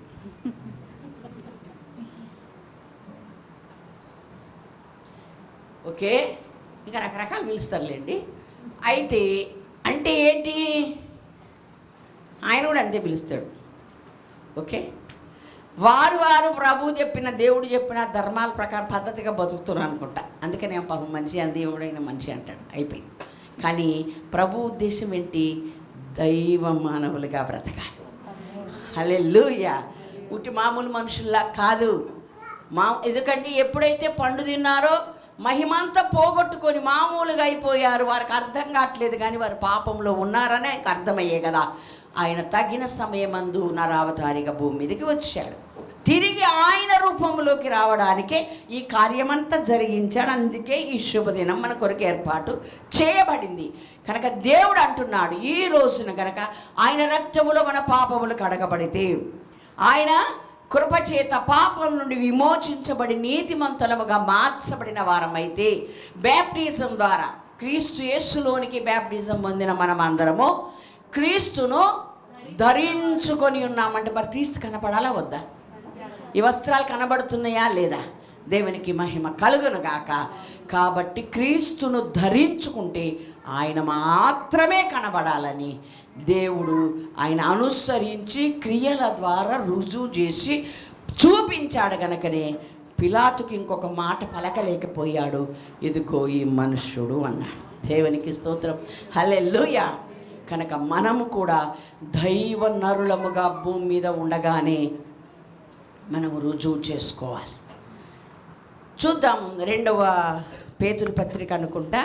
ఓకే, ఇంకా రకరకాలు పిలుస్తారులేండి. అయితే అంటే ఏంటి? ఆయన కూడా అంతే పిలుస్తాడు. ఓకే, వారు ప్రభు చెప్పిన, దేవుడు చెప్పిన ధర్మాల ప్రకారం పద్ధతిగా బతుకుతున్నారు అనుకుంటా. అందుకని పాపం మనిషి అని దేవుడైన మనిషి అంటాడు, అయిపోయింది. కానీ ప్రభు ఉద్దేశం ఏంటి? దైవ మానవులుగా బ్రతకాలి. హల్లెలూయా. ఉట్టి మామూలు మనుషుల్లా కాదు. ఎందుకంటే ఎప్పుడైతే పండు తిన్నారో మహిమంతా పోగొట్టుకొని మామూలుగా అయిపోయారు. వారికి అర్థం కావట్లేదు, కానీ వారు పాపంలో ఉన్నారని ఆయనకు అర్థమయ్యే కదా ఆయన తగిన సమయమందు నరావతారిగా భూమి మీదకి వచ్చాడు. తిరిగి ఆయన రూపంలోకి రావడానికే ఈ కార్యమంతా జరిగించాడు. అందుకే ఈ శుభదినం మన కొరకు ఏర్పాటు చేయబడింది. కనుక దేవుడు అంటున్నాడు, ఈ రోజున కనుక ఆయన రక్తములో మన పాపములు కడగబడితే, ఆయన కృపచేత పాపం నుండి విమోచించబడి నీతిమంతులముగా మార్చబడిన వారమైతే, బ్యాప్టిజం ద్వారా క్రీస్తు యేసులోనికి బ్యాప్టిజం పొందిన మనం అందరము క్రీస్తును ధరించుకొని ఉన్నామంటే, మరి క్రీస్తు కనపడాలా వద్దా? ఈ వస్త్రాలు కనబడుతున్నాయా లేదా? దేవునికి మహిమ కలుగును గాక. కాబట్టి క్రీస్తును ధరించుకుంటే ఆయన మాత్రమే కనబడాలని దేవుడు ఆయన అనుసరించి క్రియల ద్వారా రుజువు చేసి చూపించాడు. గనుకనే పిలాతుకి ఇంకొక మాట పలకలేకపోయాడు, ఇదిగో ఈ మనుష్యుడు అన్నాడు. దేవునికి స్తోత్రం. హల్లెలూయా. కనుక మనము కూడా దైవ నరులముగా భూమి మీద ఉండగానే మనము రుజువు చేసుకోవాలి. చూద్దాం 2వ పేతురు పత్రిక అనుకుంటా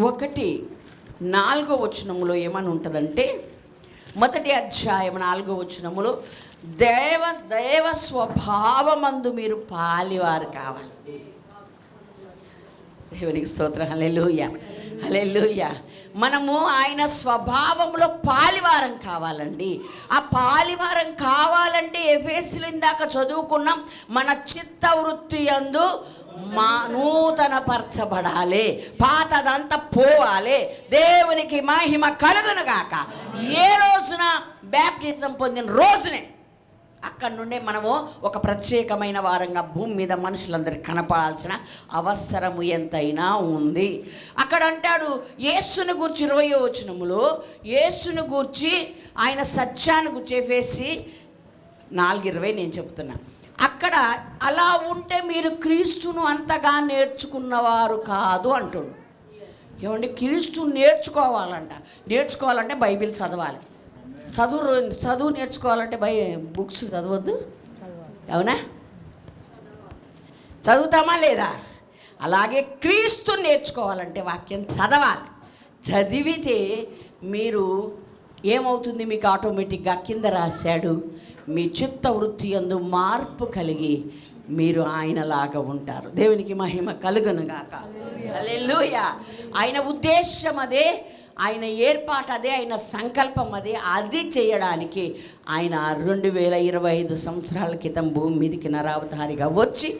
1:4 వచనములో ఏమని ఉంటుందంటే, మొదటి అధ్యాయం 4వ వచనములో దైవ స్వభావమందు మీరు పాలివారు కావాలి. దేవునికి స్తోత్రం. హల్లెలూయా. హల్లెలూయా. మనము ఆయన స్వభావంలో పాలివారం కావాలండి. ఆ పాలివారం కావాలంటే ఎఫెసీయులు ఇందాక చదువుకున్నాం, మన చిత్త వృత్తి యందు నూతన పరచబడాలి, పాతదంతా పోవాలి. దేవునికి మహిమ కలుగును గాక. ఏ రోజున? బ్యాప్టిజం పొందిన రోజునే. అక్కడ నుండే మనము ఒక ప్రత్యేకమైన వారంగా భూమి మీద మనుషులందరికీ కనపడాల్సిన అవసరము ఎంతైనా ఉంది. అక్కడ అంటాడు యేసును గూర్చి 20వ వచనములో యేసును గూర్చి ఆయన సత్యాన్ని గుర్చేసి 4:20 నేను చెప్తున్నా. అక్కడ అలా ఉంటే మీరు క్రీస్తును అంతగా నేర్చుకున్నవారు కాదు అంటాడు. ఏమండి, క్రీస్తు నేర్చుకోవాలంటే బైబిల్ చదవాలి. చదువు నేర్చుకోవాలంటే బుక్స్ చదవద్దు, అవునా? చదువుతామా లేదా? అలాగే క్రీస్తు నేర్చుకోవాలంటే వాక్యం చదవాలి. చదివితే మీరు ఏమవుతుంది, మీకు ఆటోమేటిక్గా కింద రాశాడు, మీ చిత్త వృత్తి యందు మార్పు కలిగి మీరు ఆయనలాగా ఉంటారు. దేవునికి మహిమ కలుగునుగాక. హల్లెలూయా. ఆయన ఉద్దేశం అదే, ఆయన ఏర్పాటు అదే, ఆయన సంకల్పం అదే. అది చేయడానికి ఆయన 2025 సంవత్సరాల క్రితం భూమి మీదకి నరావతారిగా వచ్చి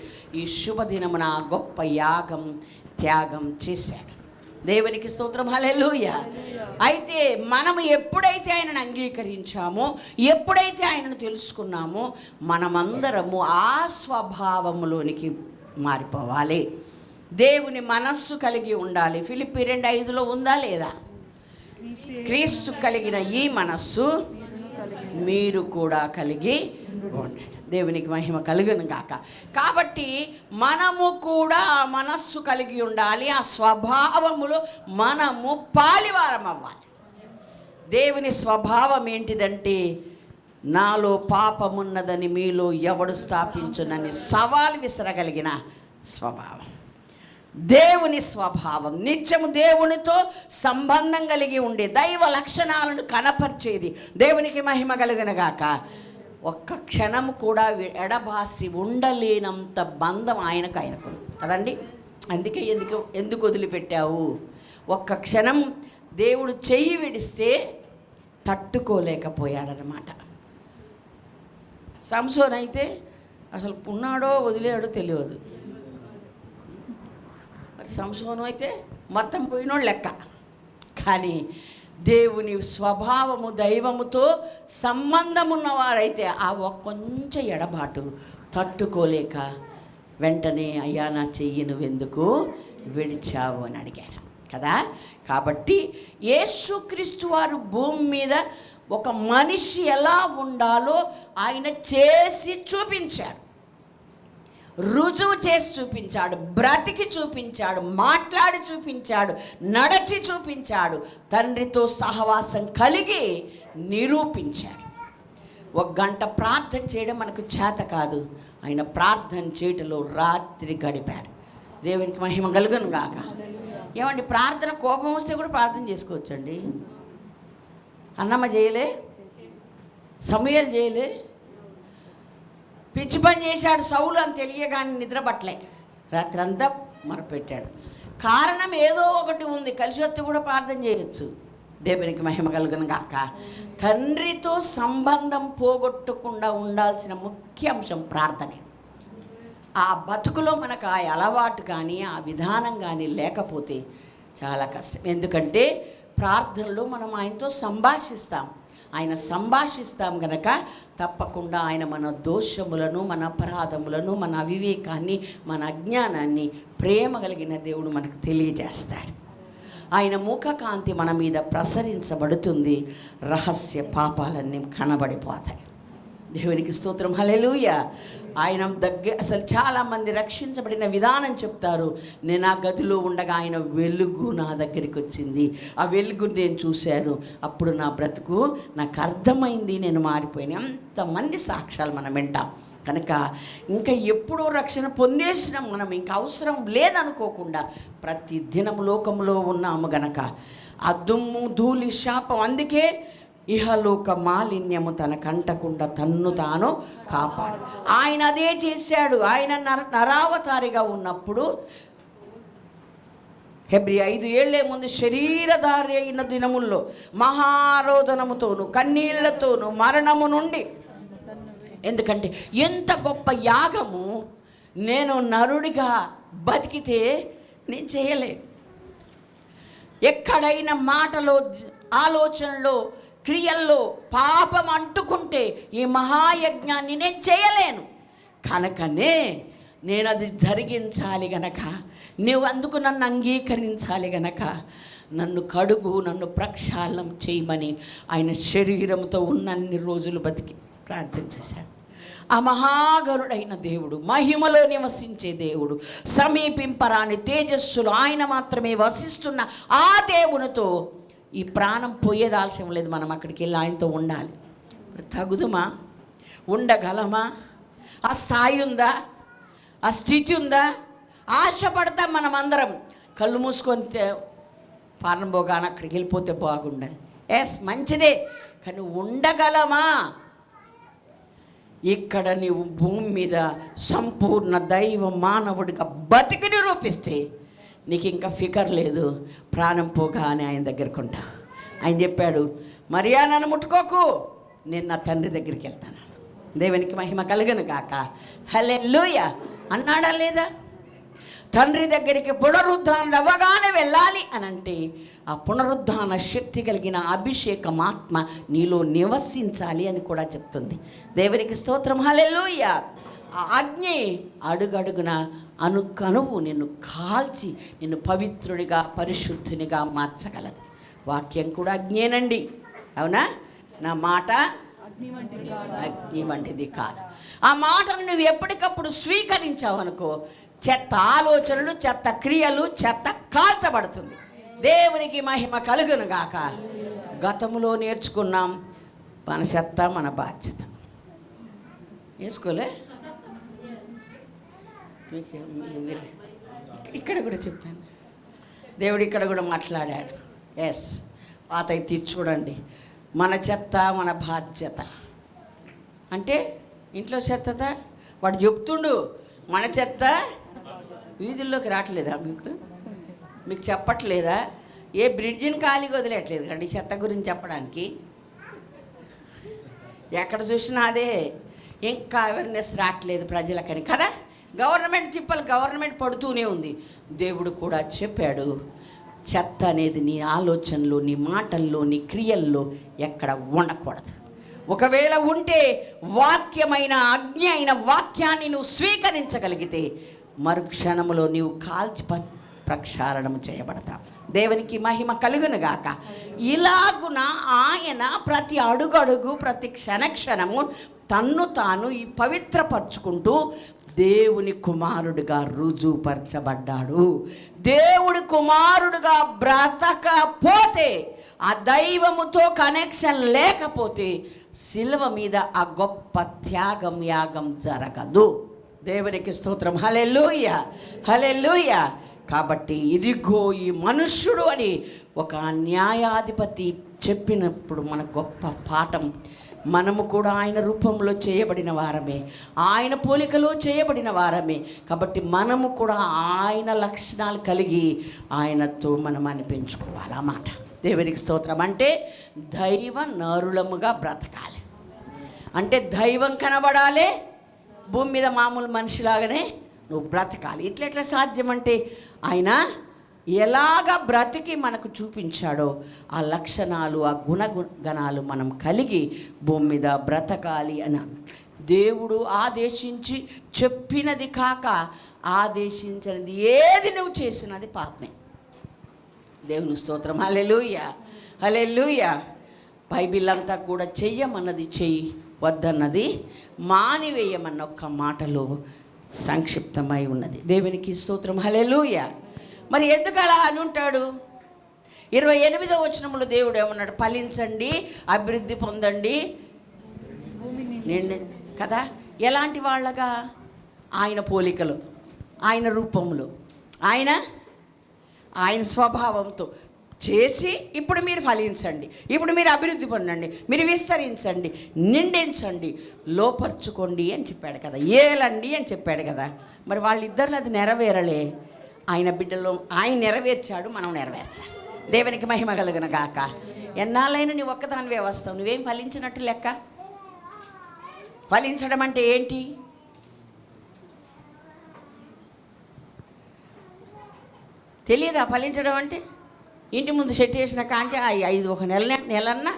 ఈ శుభదినమున గొప్ప త్యాగం చేశాడు. దేవునికి స్తోత్రం. హల్లెలూయా. అయితే మనము ఎప్పుడైతే ఆయనను అంగీకరించామో, ఎప్పుడైతే ఆయనను తెలుసుకున్నామో, మనమందరము ఆ స్వభావములోనికి మారిపోవాలి. దేవుని మనస్సు కలిగి ఉండాలి. ఫిలిప్పీ 2:5 ఉందా లేదా? క్రీస్తు కలిగిన ఈ మనస్సు మీరు కూడా కలిగి ఉండండి. దేవునికి మహిమ కలుగును గాక. కాబట్టి మనము కూడా ఆ మనస్సు కలిగి ఉండాలి. ఆ స్వభావములో మనము పాలివారం అవ్వాలి. దేవుని స్వభావం ఏంటిదంటే, నాలో పాపమున్నదని మీలో ఎవడు స్థాపించునని సవాలు విసరగలిగిన స్వభావం. దేవుని స్వభావం నిత్యము దేవునితో సంబంధం కలిగి ఉండే దైవ లక్షణాలను కనపరిచేది. దేవునికి మహిమ కలుగునుగాక. ఒక్క క్షణం కూడా ఎడబాసి ఉండలేనంత బంధం ఆయనకు కదండి. అందుకే ఎందుకు వదిలిపెట్టావు? ఒక్క క్షణం దేవుడు చెయ్యి విడిస్తే తట్టుకోలేకపోయాడనమాట. సంసోన్ అయితే అసలు ఉన్నాడో వదిలేడో తెలియదు. మరి సంసోను అయితే మొత్తం పోయినోడు లెక్క. కానీ దేవుని స్వభావము దైవముతో సంబంధం ఉన్నవారైతే ఆ కొంచెం ఎడబాటు తట్టుకోలేక వెంటనే అయ్యా నా చెయ్యి నువ్వెందుకు విడిచావు అని అడిగాడు కదా. కాబట్టి యేసుక్రీస్తు వారు భూమి మీద ఒక మనిషి ఎలా ఉండాలో ఆయన చేసి చూపించాడు, రుజువు చేసి చూపించాడు, బ్రతికి చూపించాడు, మాట్లాడి చూపించాడు, నడచి చూపించాడు, తండ్రితో సహవాసం కలిగి నిరూపించాడు. 1 గంట ప్రార్థన చేయడం మనకు చేత కాదు, ఆయన ప్రార్థన చేయటంలో రాత్రి గడిపాడు. దేవునికి మహిమ కలుగును గాక. ఏమండి, ప్రార్థన కోపం వస్తే కూడా ప్రార్థన చేసుకోవచ్చండి. అన్నమ్మ చేయలే, సమూయేలు చేయలే, పిచ్చి పని చేశాడు సౌలు అని తెలియగానే నిద్రపట్టలే, రాత్రి అంతా మొరపెట్టాడు. కారణం ఏదో ఒకటి ఉంది, కలిసి వస్తే కూడా ప్రార్థన చేయొచ్చు. దేవునికి మహిమ కలుగును గాక. తండ్రితో సంబంధం పోగొట్టకుండా ఉండాల్సిన ముఖ్య అంశం ప్రార్థనే. ఆ బతుకులో మనకు ఆ అలవాటు కానీ ఆ విధానం కానీ లేకపోతే చాలా కష్టం. ఎందుకంటే ప్రార్థనలో మనం ఆయనతో సంభాషిస్తాం గనక తప్పకుండా ఆయన మన దోషములను, మన అపరాధములను, మన అవివేకాన్ని, మన అజ్ఞానాన్ని ప్రేమ కలిగిన దేవుడు మనకు తెలియజేస్తాడు. ఆయన ముఖకాంతి మన మీద ప్రసరించబడుతుంది, రహస్య పాపాలన్నీ కనబడిపోతాయి. దేవునికి స్తోత్రం. హల్లెలూయా. ఆయన అసలు చాలామంది రక్షించబడిన విధానం చెప్తారు. నేను ఆ గదిలో ఉండగా ఆయన వెలుగు నా దగ్గరికి వచ్చింది, ఆ వెలుగు నేను చూశాను, అప్పుడు నా బ్రతుకు నాకు అర్థమైంది, నేను మారిపోయాను. ఎంతమంది సాక్ష్యాలు మనం వింటాం. కనుక ఇంకా ఎప్పుడో రక్షణ పొందేసిన మనం ఇంకా అవసరం లేదనుకోకుండా ప్రతి దినం లోకంలో ఉన్నాము గనక ఆ దుమ్ము ధూళి శాపం, అందుకే ఇహలోక మాలిన్యము తనకంటకుండా తన్ను తాను కాపాడు. ఆయన అదే చేశాడు. ఆయన నరావతారిగా ఉన్నప్పుడు హెబ్రీ 5 ముందు శరీరధారి అయిన దినముల్లో మహారోదనముతోను కన్నీళ్లతోను మరణము నుండి, ఎందుకంటే ఎంత గొప్ప యాగము నేను నరుడిగా బతికితే నేను చేయలేను. ఎక్కడైనా మాటలో, ఆలోచనలో, క్రియల్లో పాపం అంటుకుంటే ఈ మహాయజ్ఞాన్ని నేను చేయలేను. కనుకనే నేను అది జరిగించాలి గనక, నువ్వు అందుకు నన్ను అంగీకరించాలి గనక నన్ను కడుగు, నన్ను ప్రక్షాళనం చేయమని ఆయన శరీరంతో ఉన్నన్ని రోజులు బతికి ప్రార్థన చేశాడు. ఆ మహాగరుడైన దేవుడు, మహిమలో నివసించే దేవుడు, సమీపింపరాని తేజస్సులు ఆయన మాత్రమే వసిస్తున్న ఆ దేవునితో ఈ ప్రాణం పోయేది ఆలస్యం లేదు. మనం అక్కడికి వెళ్ళి ఆయనతో ఉండాలి. తగుదుమా? ఉండగలమా? ఆ స్థాయి ఉందా? ఆ స్థితి ఉందా? ఆశపడతాం మనం అందరం. కళ్ళు మూసుకొని పారంభోగానే అక్కడికి వెళ్ళిపోతే బాగుండాలి. ఎస్, మంచిదే. కానీ ఉండగలమా? ఇక్కడ నీవు భూమి మీద సంపూర్ణ దైవ మానవుడిగా బతికి నిరూపిస్తే నీకు ఇంకా ఫికర్ లేదు. ప్రాణం పోగానే ఆయన దగ్గరకు ఉంటా. ఆయన చెప్పాడు, మరియా నన్ను ముట్టుకోకు, నేను నా తండ్రి దగ్గరికి వెళ్తాను. దేవునికి మహిమ కలుగును గాక. హల్లెలూయా అన్నాడా లేదా? తండ్రి దగ్గరికి పునరుద్ధానం అవ్వగానే వెళ్ళాలి అని అంటే ఆ పునరుద్ధాన శక్తి కలిగిన అభిషేకం ఆత్మ నీలో నివసించాలి అని కూడా చెప్తుంది. దేవునికి స్తోత్రం. హల్లెలూయా. ఆ అగ్ని అడుగడుగున అనుకనువు నిన్ను కాల్చి నిన్ను పవిత్రుడిగా పరిశుద్ధునిగా మార్చగలదు. వాక్యం కూడా అగ్నేనండి, అవునా? నా మాట అగ్ని వంటిది కాదు. ఆ మాటను నువ్వు ఎప్పటికప్పుడు స్వీకరించావు అనుకో, చెత్త ఆలోచనలు, చెత్త క్రియలు, చెత్త కాల్చబడుతుంది. దేవునికి మహిమ కలుగును గాక. గతంలో నేర్చుకున్నాం, మన చెత్త మన బాధ్యత. నేర్చుకోలే? ఇక్కడ కూడా చెప్పాను, దేవుడు ఇక్కడ కూడా మాట్లాడాడు. ఎస్, పాత అయితే చూడండి, మన చెత్త మన బాధ్యత. అంటే ఇంట్లో చెత్తత వాడు చెప్తుండు, మన చెత్త వీధుల్లోకి రావట్లేదా? మీకు చెప్పట్లేదా? ఏ బ్రిడ్జిని ఖాళీగా వదిలేయట్లేదు కండి చెత్త గురించి చెప్పడానికి. ఎక్కడ చూసినా అదే. ఇంకా అవేర్నెస్ రావట్లేదు ప్రజలకని కదా. గవర్నమెంట్ తిప్పలు గవర్నమెంట్ పడుతూనే ఉంది. దేవుడు కూడా చెప్పాడు, చెత్త అనేది నీ ఆలోచనలో, నీ మాటల్లో, నీ క్రియల్లో ఎక్కడ ఉండకూడదు. ఒకవేళ ఉంటే వాక్యమైన అగ్ని అయిన వాక్యాన్ని నువ్వు స్వీకరించగలిగితే మరుక్షణములో నీవు కాల్చి ప్రక్షాళనం చేయబడతావు. దేవునికి మహిమ కలుగును గాక. ఇలాగున ఆయన ప్రతి అడుగడుగు, ప్రతి క్షణక్షణము తన్ను తాను ఈ పవిత్రపరచుకుంటూ దేవుని కుమారుడిగా రుజువుపరచబడ్డాడు. దేవుడి కుమారుడుగా బ్రతకపోతే, ఆ దైవముతో కనెక్షన్ లేకపోతే శిలువ మీద ఆ గొప్ప త్యాగం యాగం జరగదు. దేవునికి స్తోత్రం. హల్లెలూయా, హల్లెలూయా. కాబట్టి ఇదిగో ఈ మనుష్యుడు అని ఒక న్యాయాధిపతి చెప్పినప్పుడు మన గొప్ప పాఠం. మనము కూడా ఆయన రూపంలో చేయబడిన వారమే, ఆయన పోలికలో చేయబడిన వారమే. కాబట్టి మనము కూడా ఆయన లక్షణాలు కలిగి ఆయనతో మనం అనిపించుకోవాలి అన్నమాట. దేవునికి స్తోత్రం. అంటే దైవ నరులముగా బ్రతకాలి. అంటే దైవం కనబడాలి, భూమి మీద మామూలు మనిషిలాగానే నువ్వు బ్రతకాలి. ఇట్లెట్లా సాధ్యం అంటే ఆయన ఎలాగ బ్రతికి మనకు చూపించాడో ఆ లక్షణాలు, ఆ గుణగణాలు మనం కలిగి భూమి మీద బ్రతకాలి అని దేవుడు ఆదేశించి చెప్పినది కాక ఆదేశించినది ఏది నువ్వు చేసినది పాపమే. దేవుని స్తోత్రం. హల్లెలూయా, హల్లెలూయా. బైబిల్ అంతా కూడా చెయ్యమన్నది చెయ్యి, వద్దన్నది మానివేయమన్న ఒక్క మాటలో సంక్షిప్తమై ఉన్నది. దేవునికి స్తోత్రం. హల్లెలూయా. మరి ఎందుకు అలా అని ఉంటాడు? 28వ వచనంలో దేవుడు ఏమన్నాడు? ఫలించండి, అభివృద్ధి పొందండి నిండి కదా. ఎలాంటి వాళ్ళగా? ఆయన పోలికలు, ఆయన రూపంలో, ఆయన స్వభావంతో చేసి ఇప్పుడు మీరు ఫలించండి, ఇప్పుడు మీరు అభివృద్ధి పొందండి, మీరు విస్తరించండి, నిండించండి, లోపరుచుకోండి అని చెప్పాడు కదా. ఏలండి అని చెప్పాడు కదా. మరి వాళ్ళిద్దరిలో అది నెరవేరలే. ఆయన బిడ్డలో ఆయన నెరవేర్చాడు, మనం నెరవేర్చాలి. దేవునికి మహిమ కలుగును గాక. ఎన్నాళ్ళైనా నీ ఒక్కదానివే వస్తావు, నువ్వేం ఫలించినట్టు లెక్క. ఫలించడం అంటే ఏంటి? తెలియదా? ఫలించడం అంటే ఇంటి ముందు సెట్ చేసిన కాంచి ఒక నెలన్నా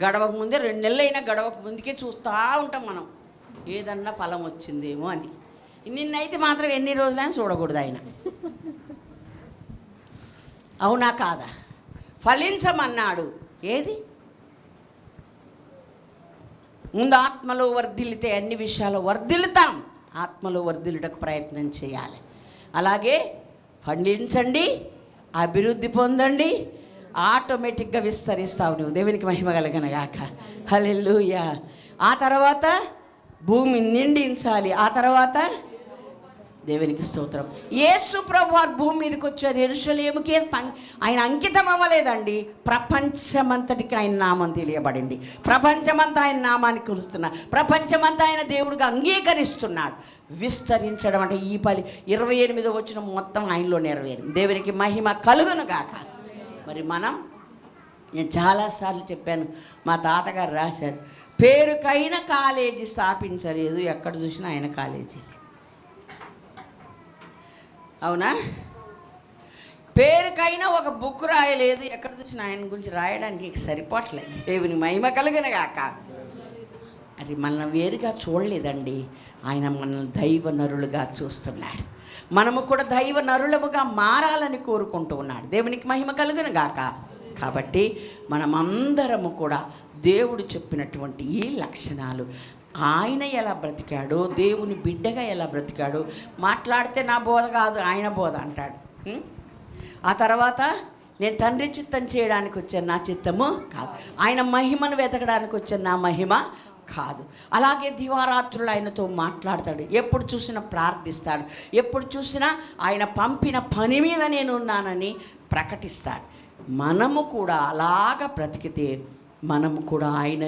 గడవక ముందే 2 నెలలు అయినా గడవక ముందుకే చూస్తూ ఉంటాం మనం, ఏదన్నా ఫలం వచ్చిందేమో అని. నిన్నైతే మాత్రం ఎన్ని రోజులైనా చూడకూడదు ఆయన. అవునా కాదా? ఫలించమన్నాడు. ఏది? ముందు ఆత్మలో వర్ధిల్లితే అన్ని విషయాలు వర్ధిల్లుతాం. ఆత్మలో వర్ధిల్లుటకు ప్రయత్నం చేయాలి. అలాగే ఫలించండి, అభివృద్ధి పొందండి, ఆటోమేటిక్గా విస్తరిస్తావు నువ్వు. దేవునికి మహిమ కలుగును గాక. హల్లెలూయా. ఆ తర్వాత భూమి నిండించాలి. ఆ తర్వాత దేవునికి స్తోత్రం. యేసు ప్రభు వారు భూమి మీదకి వచ్చారు. యెరూషలేముకి ఆయన అంకితం అవ్వలేదండి. ప్రపంచమంతటికి ఆయన నామం తెలియబడింది. ప్రపంచమంతా ఆయన నామాన్ని కొలుస్తున్నారు. ప్రపంచమంతా ఆయన దేవుడిగా అంగీకరిస్తున్నాడు. విస్తరించడం అంటే ఈ 28వ వచనం మొత్తం ఆయనలో నెరవేరింది. దేవునికి మహిమ కలుగును గాక. మరి నేను చాలాసార్లు చెప్పాను, మా తాతగారు రాశారు, పేరుకైన కాలేజీ స్థాపించలేదు, ఎక్కడ చూసినా ఆయన కాలేజీ. అవునా? పేరుకైనా ఒక బుక్ రాయలేదు, ఎక్కడ చూసినా ఆయన గురించి రాయడానికి సరిపోవట్లేదు. దేవుని మహిమ కలుగును గాక. అది మనల్ని వేరుగా చూడలేదండి, ఆయన మనల్ని దైవ నరులుగా చూస్తున్నాడు. మనము కూడా దైవ నరులముగా మారాలని కోరుకుంటూ ఉన్నాడు. దేవునికి మహిమ కలుగును గాక. కాబట్టి మనమందరము కూడా దేవుడు చెప్పినటువంటి ఈ లక్షణాలు, ఆయన ఎలా బ్రతికాడో, దేవుని బిడ్డగా ఎలా బ్రతికాడో, మాట్లాడితే నా బోధ కాదు ఆయన బోధ అంటాడు. ఆ తర్వాత నేను తండ్రి చిత్తం చేయడానికి వచ్చాను, నా చిత్తము కాదు. ఆయన మహిమను వెతకడానికి వచ్చాను, నా మహిమ కాదు. అలాగే దివారాత్రులు ఆయనతో మాట్లాడతాడు. ఎప్పుడు చూసినా ప్రార్థిస్తాడు. ఎప్పుడు చూసినా ఆయన పంపిన పని మీద నేను ఉన్నానని ప్రకటిస్తాడు. మనము కూడా అలాగ బ్రతికితే మనము కూడా ఆయన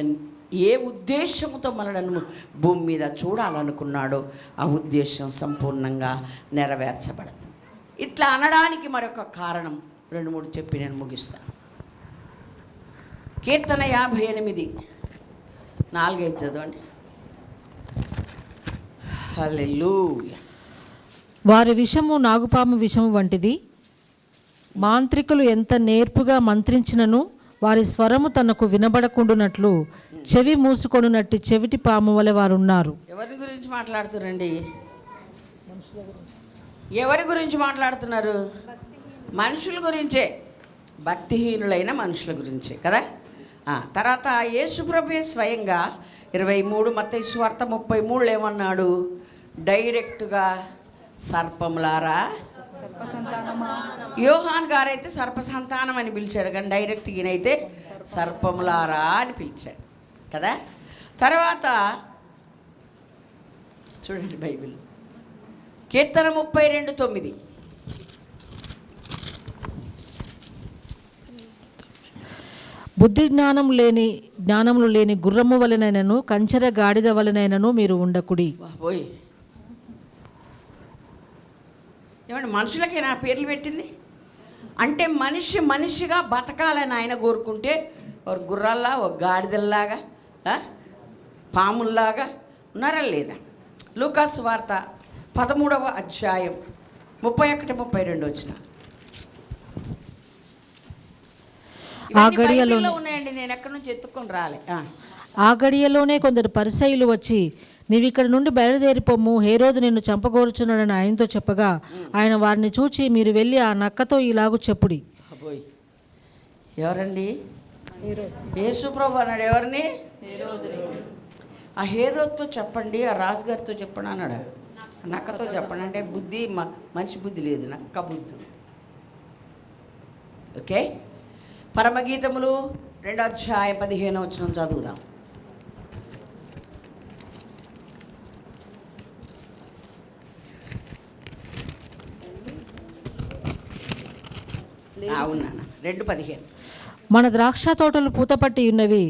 ఏ ఉద్దేశంతో మనలను భూమి మీద చూడాలనుకున్నాడో ఆ ఉద్దేశం సంపూర్ణంగా నెరవేర్చబడదు. ఇట్లా అనడానికి మరొక కారణం 2-3 చెప్పి నేను ముగిస్తాను. కీర్తన 58 4-5 చదవండి. హల్లెలూయా. వారి విషము నాగుపాము విషము వంటిది, మాంత్రికులు ఎంత నేర్పుగా మంత్రించినను వారి స్వరము తనకు వినబడకుండునట్లు చెవి మూసుకొనున్నట్టు చెవిటి పాము వలె వారు ఉన్నారు. ఎవరి గురించి మాట్లాడుతున్నారండి? ఎవరి గురించి మాట్లాడుతున్నారు? మనుషుల గురించే, భక్తిహీనులైన మనుషుల గురించే కదా. తర్వాత యేసుప్రభువే స్వయంగా 23 మత్తయి సువార్త 33 ఏమన్నాడు? డైరెక్ట్గా సర్పములారా, యోహాన్ గారైతే సర్పసంతానం అని పిలిచాడు, కానీ డైరెక్ట్ ఈయనైతే సర్పములారా అని పిలిచాడు కదా. తర్వాత చూడండి బైబిల్, కీర్తన 32:9. బుద్ధి జ్ఞానములు లేని గుర్రము వలనైనను కంచెర గాడిద వలనైనను మీరు ఉండకుడి. పోయి ఏమంటే మనుషులకి నా పేర్లు పెట్టింది అంటే మనిషిగా బతకాలని ఆయన కోరుకుంటే ఒక గుర్రాల్లా, ఒక గాడిదల్లాగా, పాముల్లాగా ఉన్నారా లేదా? లూకాసు వార్త 13వ అధ్యాయం 31-32 వచ్చిన ఆ గడియలో ఉన్నాయండి, నేను ఎక్కడి నుంచి ఎత్తుకొని రాలే. ఆ గడియలోనే కొందరు పరిసయ్యులు వచ్చి, నీవు ఇక్కడ నుండి బయలుదేరిపోము, హేరోదు నిన్ను చంపగోరుచున్నాడని ఆయనతో చెప్పగా, ఆయన వారిని చూచి, మీరు వెళ్ళి ఆ నక్కతో ఇలాగూ చెప్పుడి. ఎవరండి? యేసుప్రభు అన్నాడు. ఎవరిని? ఆ హేరోదుతో చెప్పండి, ఆ రాజుగారితో చెప్పండి అన్నాడు. నక్కతో చెప్పండి అంటే బుద్ధి, మనిషి బుద్ధి లేదు, నక్క బుద్ధి. ఓకే, పరమగీతములు 2వ అధ్యాయం 15వ వచనం చదువుదాం. అవునా? 2:15. మన ద్రాక్ష తోటలు పూతపట్టి ఉన్నవి,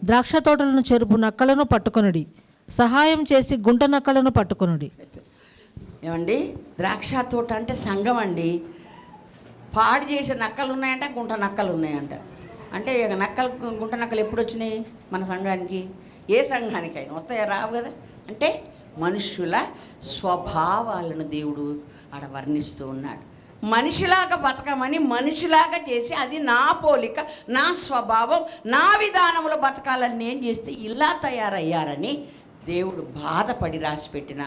ద్రాక్ష తోటలను చెరుపు నక్కలను పట్టుకొనుడి, సహాయం చేసి గుంట నక్కలను పట్టుకొనుడి. ఏమండి, ద్రాక్ష తోట అంటే సంఘం అండి. పాడు చేసే నక్కలు ఉన్నాయంట, గుంట నక్కలు ఉన్నాయంట. అంటే నక్కలు, గుంట నక్కలు ఎప్పుడు వచ్చినాయి మన సంఘానికి? ఏ సంఘానికైనా వస్తాయా? రావు కదా. అంటే మనుషుల స్వభావాలను దేవుడు ఆడ వర్ణిస్తూ ఉన్నాడు. మనిషిలాగా బతకమని మనిషిలాగా చేసి అది నా పోలిక, నా స్వభావం, నా విధానంలో బతకాలని నేను చేస్తే ఇలా తయారయ్యారని దేవుడు బాధపడి రాసిపెట్టిన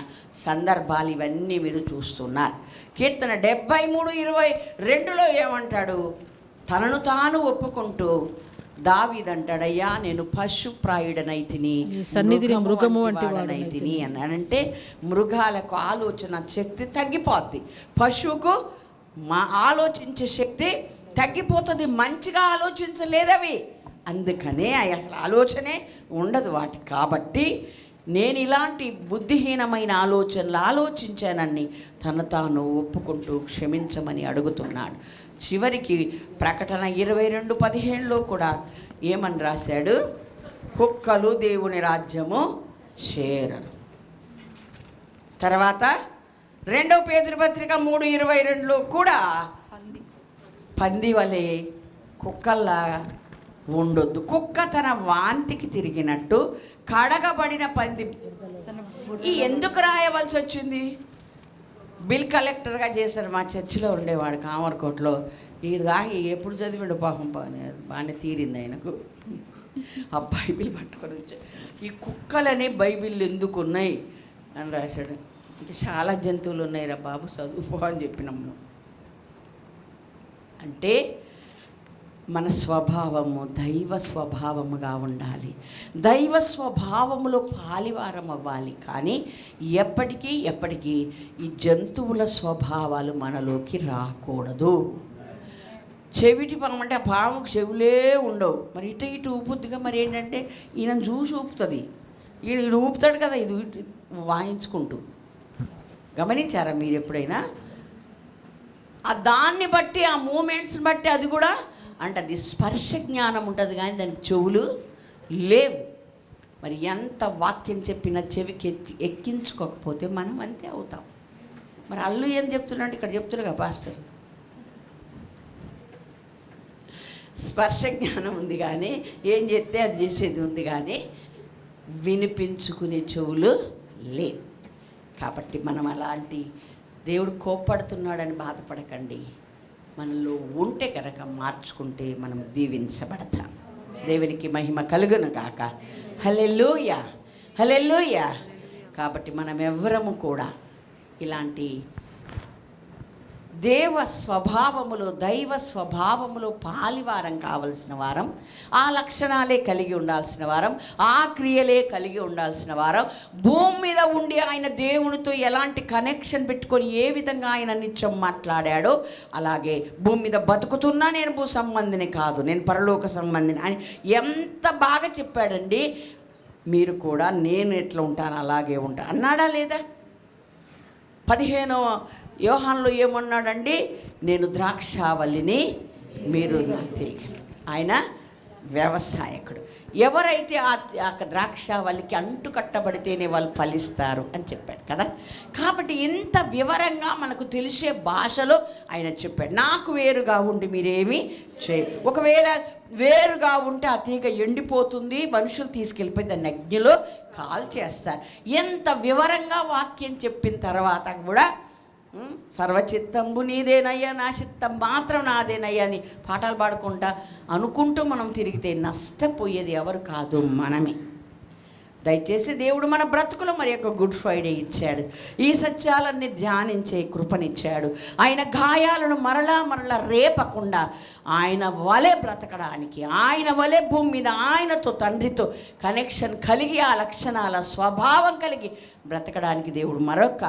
సందర్భాలు ఇవన్నీ మీరు చూస్తున్నారు. కీర్తన 73:22లో ఏమంటాడు? తనను తాను ఒప్పుకుంటూ దావీదంటాడు, అయ్యా నేను పశుప్రాయుడనైతిని, సన్నిధిని మృగము వంటి వాడనైతిని అన్నాడంటే మృగాలకు ఆలోచన శక్తి తగ్గిపోద్ది, పశువుకు ఆలోచించే శక్తి తగ్గిపోతుంది. మంచిగా ఆలోచించలేదవి, అందుకనే అసలు ఆలోచనే ఉండదు వాటికి. కాబట్టి నేను ఇలాంటి బుద్ధిహీనమైన ఆలోచనలు ఆలోచించానని తను తాను ఒప్పుకుంటూ క్షమించమని అడుగుతున్నాడు. చివరికి ప్రకటన 22:15లో కూడా ఏమని రాశాడు? కుక్కలు దేవుని రాజ్యము చేరరు. తర్వాత 2 పేతురు పత్రిక 3:22లో కూడా పంది వలె కుక్కల్లా ఉండొద్దు. కుక్క తన వాంతికి తిరిగినట్టు కడగబడిన పంది. ఈ ఎందుకు రాయవలసి వచ్చింది? బిల్ కలెక్టర్గా చేశారు మా చర్చిలో ఉండేవాడు కామర్కోట్లో. ఈ రాగి ఎప్పుడు చదివాడు పాపం, బాగానే తీరింది ఆయనకు. ఆ బైబిల్ పట్టుకొని వచ్చాడు, ఈ కుక్కలనే బైబిల్ ఎందుకు ఉన్నాయి అని రాశాడు. ఇంకా చాలా జంతువులు ఉన్నాయిరా బాబు, చదువుకో అని చెప్పినాము. అంటే మన స్వభావము దైవ స్వభావముగా ఉండాలి, దైవ స్వభావములో పాలివారం అవ్వాలి. కానీ ఎప్పటికీ ఈ జంతువుల స్వభావాలు మనలోకి రాకూడదు. చెవిటి పాము అంటే ఆ పాముకు చెవులే ఉండవు, మరి ఇటు ఊపుద్దిగా. మరి ఏంటంటే ఈయన చూసి ఊపుతుంది, ఈయన ఊపుతాడు కదా, ఇది వాయించుకుంటూ. గమనించారా మీరు ఎప్పుడైనా? ఆ దాన్ని బట్టి, ఆ మూమెంట్స్ని బట్టి అది కూడా అంటే అది స్పర్శ జ్ఞానం ఉంటుంది, కానీ దానికి చెవులు లేవు. మరి ఎంత వాక్యం చెప్పినా చెవికి ఎక్కించుకోకపోతే మనం అంతే అవుతాం. మరి అల్లు ఏం చెప్తున్నాడు ఇక్కడ? చెప్తున్నాడు పాస్టర్, స్పర్శ జ్ఞానం ఉంది కానీ ఏం చేస్తే అది చేసేది ఉంది, కానీ వినిపించుకునే చెవులు లేవు. కాబట్టి మనం అలాంటి దేవుడు కోప్పడుతున్నాడని బాధపడకండి. మనలో ఉంటే కనుక మార్చుకుంటే మనం దీవించబడతాం. దేవునికి మహిమ కలుగును గాక. హల్లెలూయా, హల్లెలూయా. కాబట్టి మనం ఎవ్వరము కూడా ఇలాంటి దేవ స్వభావములో దైవ స్వభావములో పాలివారం కావలసిన వారం, ఆ లక్షణాలే కలిగి ఉండాల్సిన వారం, ఆ క్రియలే కలిగి ఉండాల్సిన వారం. భూమి మీద ఉండి ఆయన దేవునితో ఎలాంటి కనెక్షన్ పెట్టుకొని ఏ విధంగా ఆయన నిత్యం మాట్లాడాడో, అలాగే భూమి మీద బతుకుతున్నా నేను భూ సంబంధిని కాదు, నేను పరలోక సంబంధిని అని ఎంత బాగా చెప్పాడండి. మీరు కూడా నేను ఎట్లా ఉంటాను అలాగే ఉంటాను అన్నాడా లేదా? 15వ యోహానులో ఏమన్నాడండి? నేను ద్రాక్షావల్లిని, మీరు తీగ. ఆయన వ్యవసాయకుడు. ఎవరైతే ఆ ద్రాక్షావల్లికి అంటు కట్టబడితేనే వాళ్ళు ఫలిస్తారు అని చెప్పాడు కదా. కాబట్టి ఇంత వివరంగా మనకు తెలిసే భాషలో ఆయన చెప్పాడు. నాకు వేరుగా ఉండి మీరేమీ ఒకవేళ వేరుగా ఉంటే ఆ తీగ ఎండిపోతుంది, మనుషులు తీసుకెళ్ళిపోయి దాన్ని అగ్నిలో కాల్చేస్తారు. ఎంత వివరంగా వాక్యం చెప్పిన తర్వాత కూడా సర్వచిత్తంబు నీదేనయ్యా, నా చిత్తం మాత్రం నాదేనయ్యా అని పాటలు పాడుకుంటా అనుకుంటూ మనం తిరిగితే నష్టపోయేది ఎవరు కాదు, మనమే. దయచేసి దేవుడు మన బ్రతుకులో మరి యొక్క గుడ్ ఫ్రైడే ఇచ్చాడు, ఈ సత్యాలన్నీ ధ్యానించే కృపనిచ్చాడు. ఆయన గాయాలను మరలా రేపకుండా ఆయన వలె బ్రతకడానికి, ఆయన వలె భూమి మీద ఆయనతో తండ్రితో కనెక్షన్ కలిగి, ఆ లక్షణాల స్వభావం కలిగి బ్రతకడానికి దేవుడు మరొక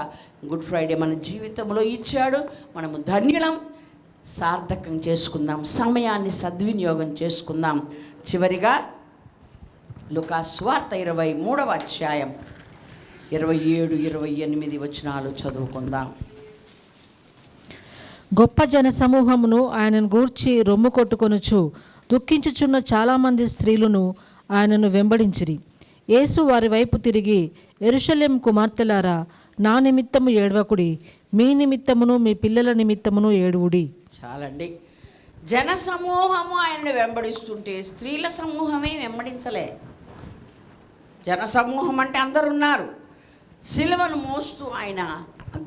గుడ్ ఫ్రైడే మన జీవితంలో ఇచ్చాడు. మనము ధన్యులం. సార్థకం చేసుకుందాం, సమయాన్ని సద్వినియోగం చేసుకుందాం. చివరిగా లూకా సువార్త 23వ అధ్యాయం 27-28 వచనాలు చదువుకుందాం. గొప్ప జన సమూహమును ఆయనను గూర్చి రొమ్ము కొట్టుకొనుచు దుఃఖించుచున్న చాలామంది స్త్రీలను ఆయనను వెంబడించిరి. యేసు వారి వైపు తిరిగి, యెరూషలేము కుమార్తెలారా, నా నిమిత్తము ఏడవకుడి, మీ నిమిత్తమును మీ పిల్లల నిమిత్తమును ఏడువుడి. చాలండి. జన సమూహము ఆయనను వెంబడిస్తుంటే స్త్రీల సమూహమే వెంబడించలే. జన సమూహం అంటే అందరు ఉన్నారు. సిలువను మోస్తూ ఆయన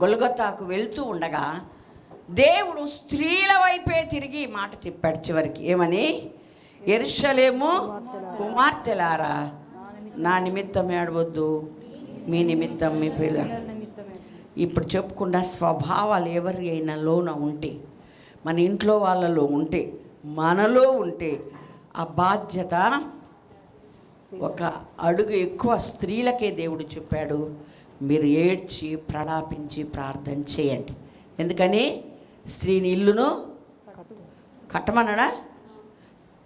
గొల్గొతాకు వెళ్తూ ఉండగా దేవుడు స్త్రీల వైపే తిరిగి ఈ మాట చెప్పాడు చివరికి. ఏమని? యెరూషలేము కుమార్తెలారా, నా నిమిత్తం ఏడవద్దు, మీ నిమిత్తం మీ పిల్లల. ఇప్పుడు చెప్పుకున్న స్వభావాలు ఎవరి అయినా లోన ఉంటే, మన ఇంట్లో వాళ్ళలో ఉంటే, మనలో ఉంటే, ఆ బాధ్యత ఒక అడుగు ఎక్కువ స్త్రీలకే దేవుడు చెప్పాడు. మీరు ఏడ్చి ప్రలాపించి ప్రార్థన చేయండి. ఎందుకని? స్త్రీని ఇల్లును కట్టమన్నాడా?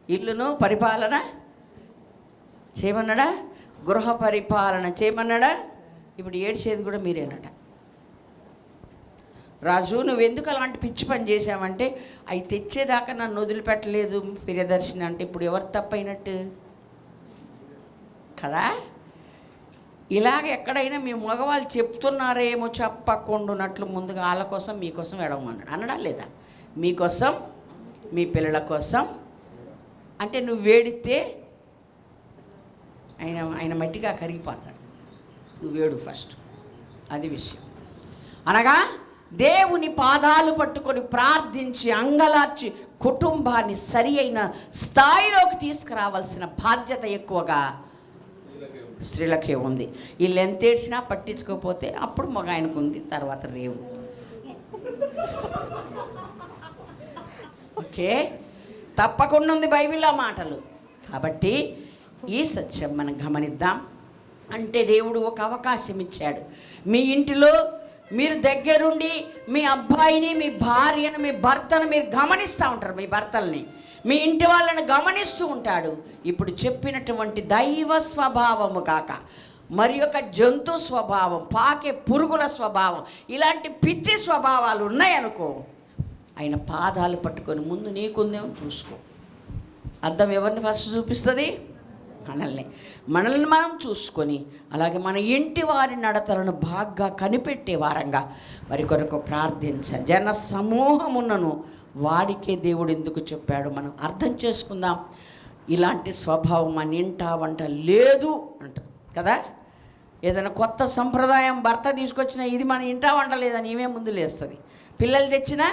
ఇల్లును పరిపాలన చేయమన్నాడా? గృహ పరిపాలన చేయమన్నాడా? ఇప్పుడు ఏడ్చేది కూడా మీరేనట. రాజు, నువ్వెందుకు అలాంటి పిచ్చి పని చేశావంటే, అవి తెచ్చేదాకా నన్ను వదిలిపెట్టలేదు ప్రియదర్శిని అంటే ఇప్పుడు ఎవరు తప్పైనట్టు కదా? ఇలాగ ఎక్కడైనా మీ మగవాళ్ళు చెప్తున్నారేమో చెప్పకుండాన్నట్లు ముందుగా వాళ్ళ కోసం మీకోసం ఎడవమన్నాడు. అనడా లేదా? మీకోసం, మీ పిల్లల కోసం. అంటే నువ్వు వేడితే ఆయన మట్టిగా కరిగిపోతాడు. నువ్వు వేడు ఫస్ట్. అది విషయం. అనగా దేవుని పాదాలు పట్టుకొని ప్రార్థించి అంగలార్చి కుటుంబాన్ని సరి అయిన స్థాయిలోకి తీసుకురావాల్సిన బాధ్యత ఎక్కువగా స్త్రీలకే ఉంది. వీళ్ళు ఎంత ఏడ్చినా పట్టించుకోకపోతే అప్పుడు మగ ఆయనకు ఉంది, తర్వాత రేవు. ఓకే, తప్పకుండా ఉంది బైబిల్లో మాటలు. కాబట్టి ఈ సత్యం మనం గమనిద్దాం. అంటే దేవుడు ఒక అవకాశం ఇచ్చాడు. మీ ఇంటిలో మీరు దగ్గరుండి మీ అబ్బాయిని, మీ భార్యను, మీ భర్తను మీరు గమనిస్తూ ఉంటారు. మీ భర్తల్ని, మీ ఇంటి వాళ్ళని గమనిస్తూ ఉంటాడు. ఇప్పుడు చెప్పినటువంటి దైవ స్వభావము కాక మరి యొక్క జంతు స్వభావం, పాకే పురుగుల స్వభావం, ఇలాంటి పిచ్చి స్వభావాలు ఉన్నాయనుకో, ఆయన పాదాలు పట్టుకొని ముందు నీకుందేమో చూసుకో. అద్దం ఎవరిని ఫస్ట్ చూపిస్తుంది? మనల్ని మనం చూసుకొని, అలాగే మన ఇంటి వారి నడతలను బాగా కనిపెట్టే వారంగా మరి కొరకు ప్రార్థించాలి. జన సమూహమున్నను వాడికే దేవుడు ఎందుకు చెప్పాడు మనం అర్థం చేసుకుందాం. ఇలాంటి స్వభావం మన ఇంట వంట లేదు అంటారు కదా. ఏదైనా కొత్త సంప్రదాయం భర్త తీసుకొచ్చినా ఇది మన ఇంట వంట లేదని ఈమె ముందు లేస్తుంది. పిల్లలు తెచ్చినా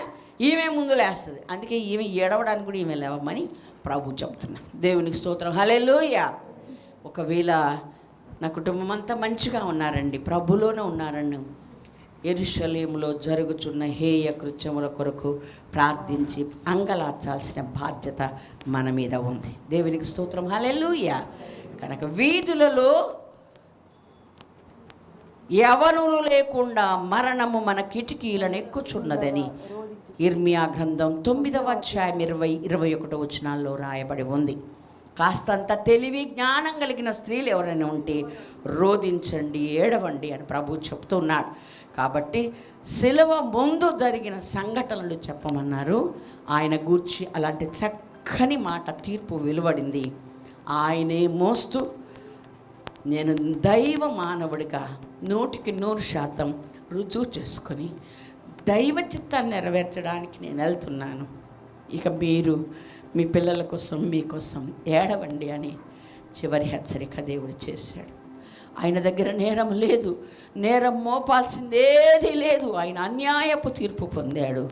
ఈమె ముందు లేస్తుంది. అందుకే ఈమె ఏడవడానికి కూడా ఈమె లేవమని ప్రభు చెప్తున్నా. దేవునికి స్తోత్రం, హల్లెలూయా. ఒకవేళ నా కుటుంబం అంతా మంచిగా ఉన్నారండి, ప్రభులోనే ఉన్నారండి, యెరూషలేములో జరుగుతున్న హేయ కృత్యముల కొరకు ప్రార్థించి అంగలార్చాల్సిన బాధ్యత మన మీద ఉంది. దేవునికి స్తోత్రం, హల్లెలూయా. కనుక వీధులలో యవనులు లేకుండా మరణము మన కిటికీలను ఎక్కుచున్నదని ఇర్మియా గ్రంథం 9వ అధ్యాయం 20-21 వచనాల్లో రాయబడి ఉంది. కాస్తంత తెలివి జ్ఞానం కలిగిన స్త్రీలు ఎవరైనా ఉంటే రోధించండి, ఏడవండి అని ప్రభు చెప్తున్నాడు. కాబట్టి సిలువ ముందు జరిగిన సంఘటనలు చెప్పమన్నారు. ఆయన గూర్చి అలాంటి చక్కని మాట, తీర్పు వెలువడింది. ఆయనే మోస్తూ నేను దైవ మానవుడిగా 100% రుజువు చేసుకొని దైవ చిత్తాన్ని నెరవేర్చడానికి నేను వెళ్తున్నాను. ఇక మీరు మీ పిల్లల కోసం, మీకోసం ఏడవండి అని చివరి హెచ్చరిక దేవుడు చేశాడు. ఆయన దగ్గర నేరం లేదు, నేరం మోపాల్సిందేది లేదు. ఆయన అన్యాయపు తీర్పు పొందాడు.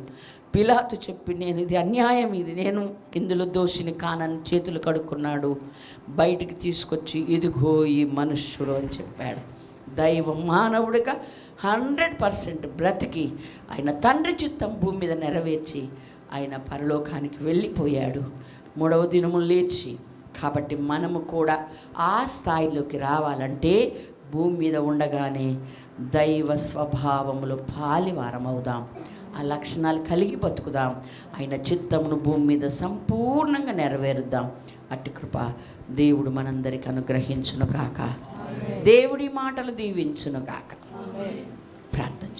పిలాతు చెప్పి నేను ఇది అన్యాయం, నేను ఇందులో దోషిని కానని చేతులు కడుక్కున్నాడు. బయటికి తీసుకొచ్చి ఇదిగో ఈ మనుష్యుడు అని చెప్పాడు. దైవ మానవుడిగా 100% బ్రతికి ఆయన తండ్రి చిత్తం భూమి మీద నెరవేర్చి ఆయన పరలోకానికి వెళ్ళిపోయాడు. 3వ దినము లేచి. కాబట్టి మనము కూడా ఆ స్థాయిలోకి రావాలంటే భూమి మీద ఉండగానే దైవ స్వభావములు పాలివారం అవుదాం. ఆ లక్షణాలు కలిగి బతుకుదాం. ఆయన చిత్తమును భూమి మీద సంపూర్ణంగా నెరవేరుద్దాం. అట్టి కృప దేవుడు మనందరికి అనుగ్రహించును గాక. దేవుడి మాటలు దీవించును గాక. ప్రార్థన.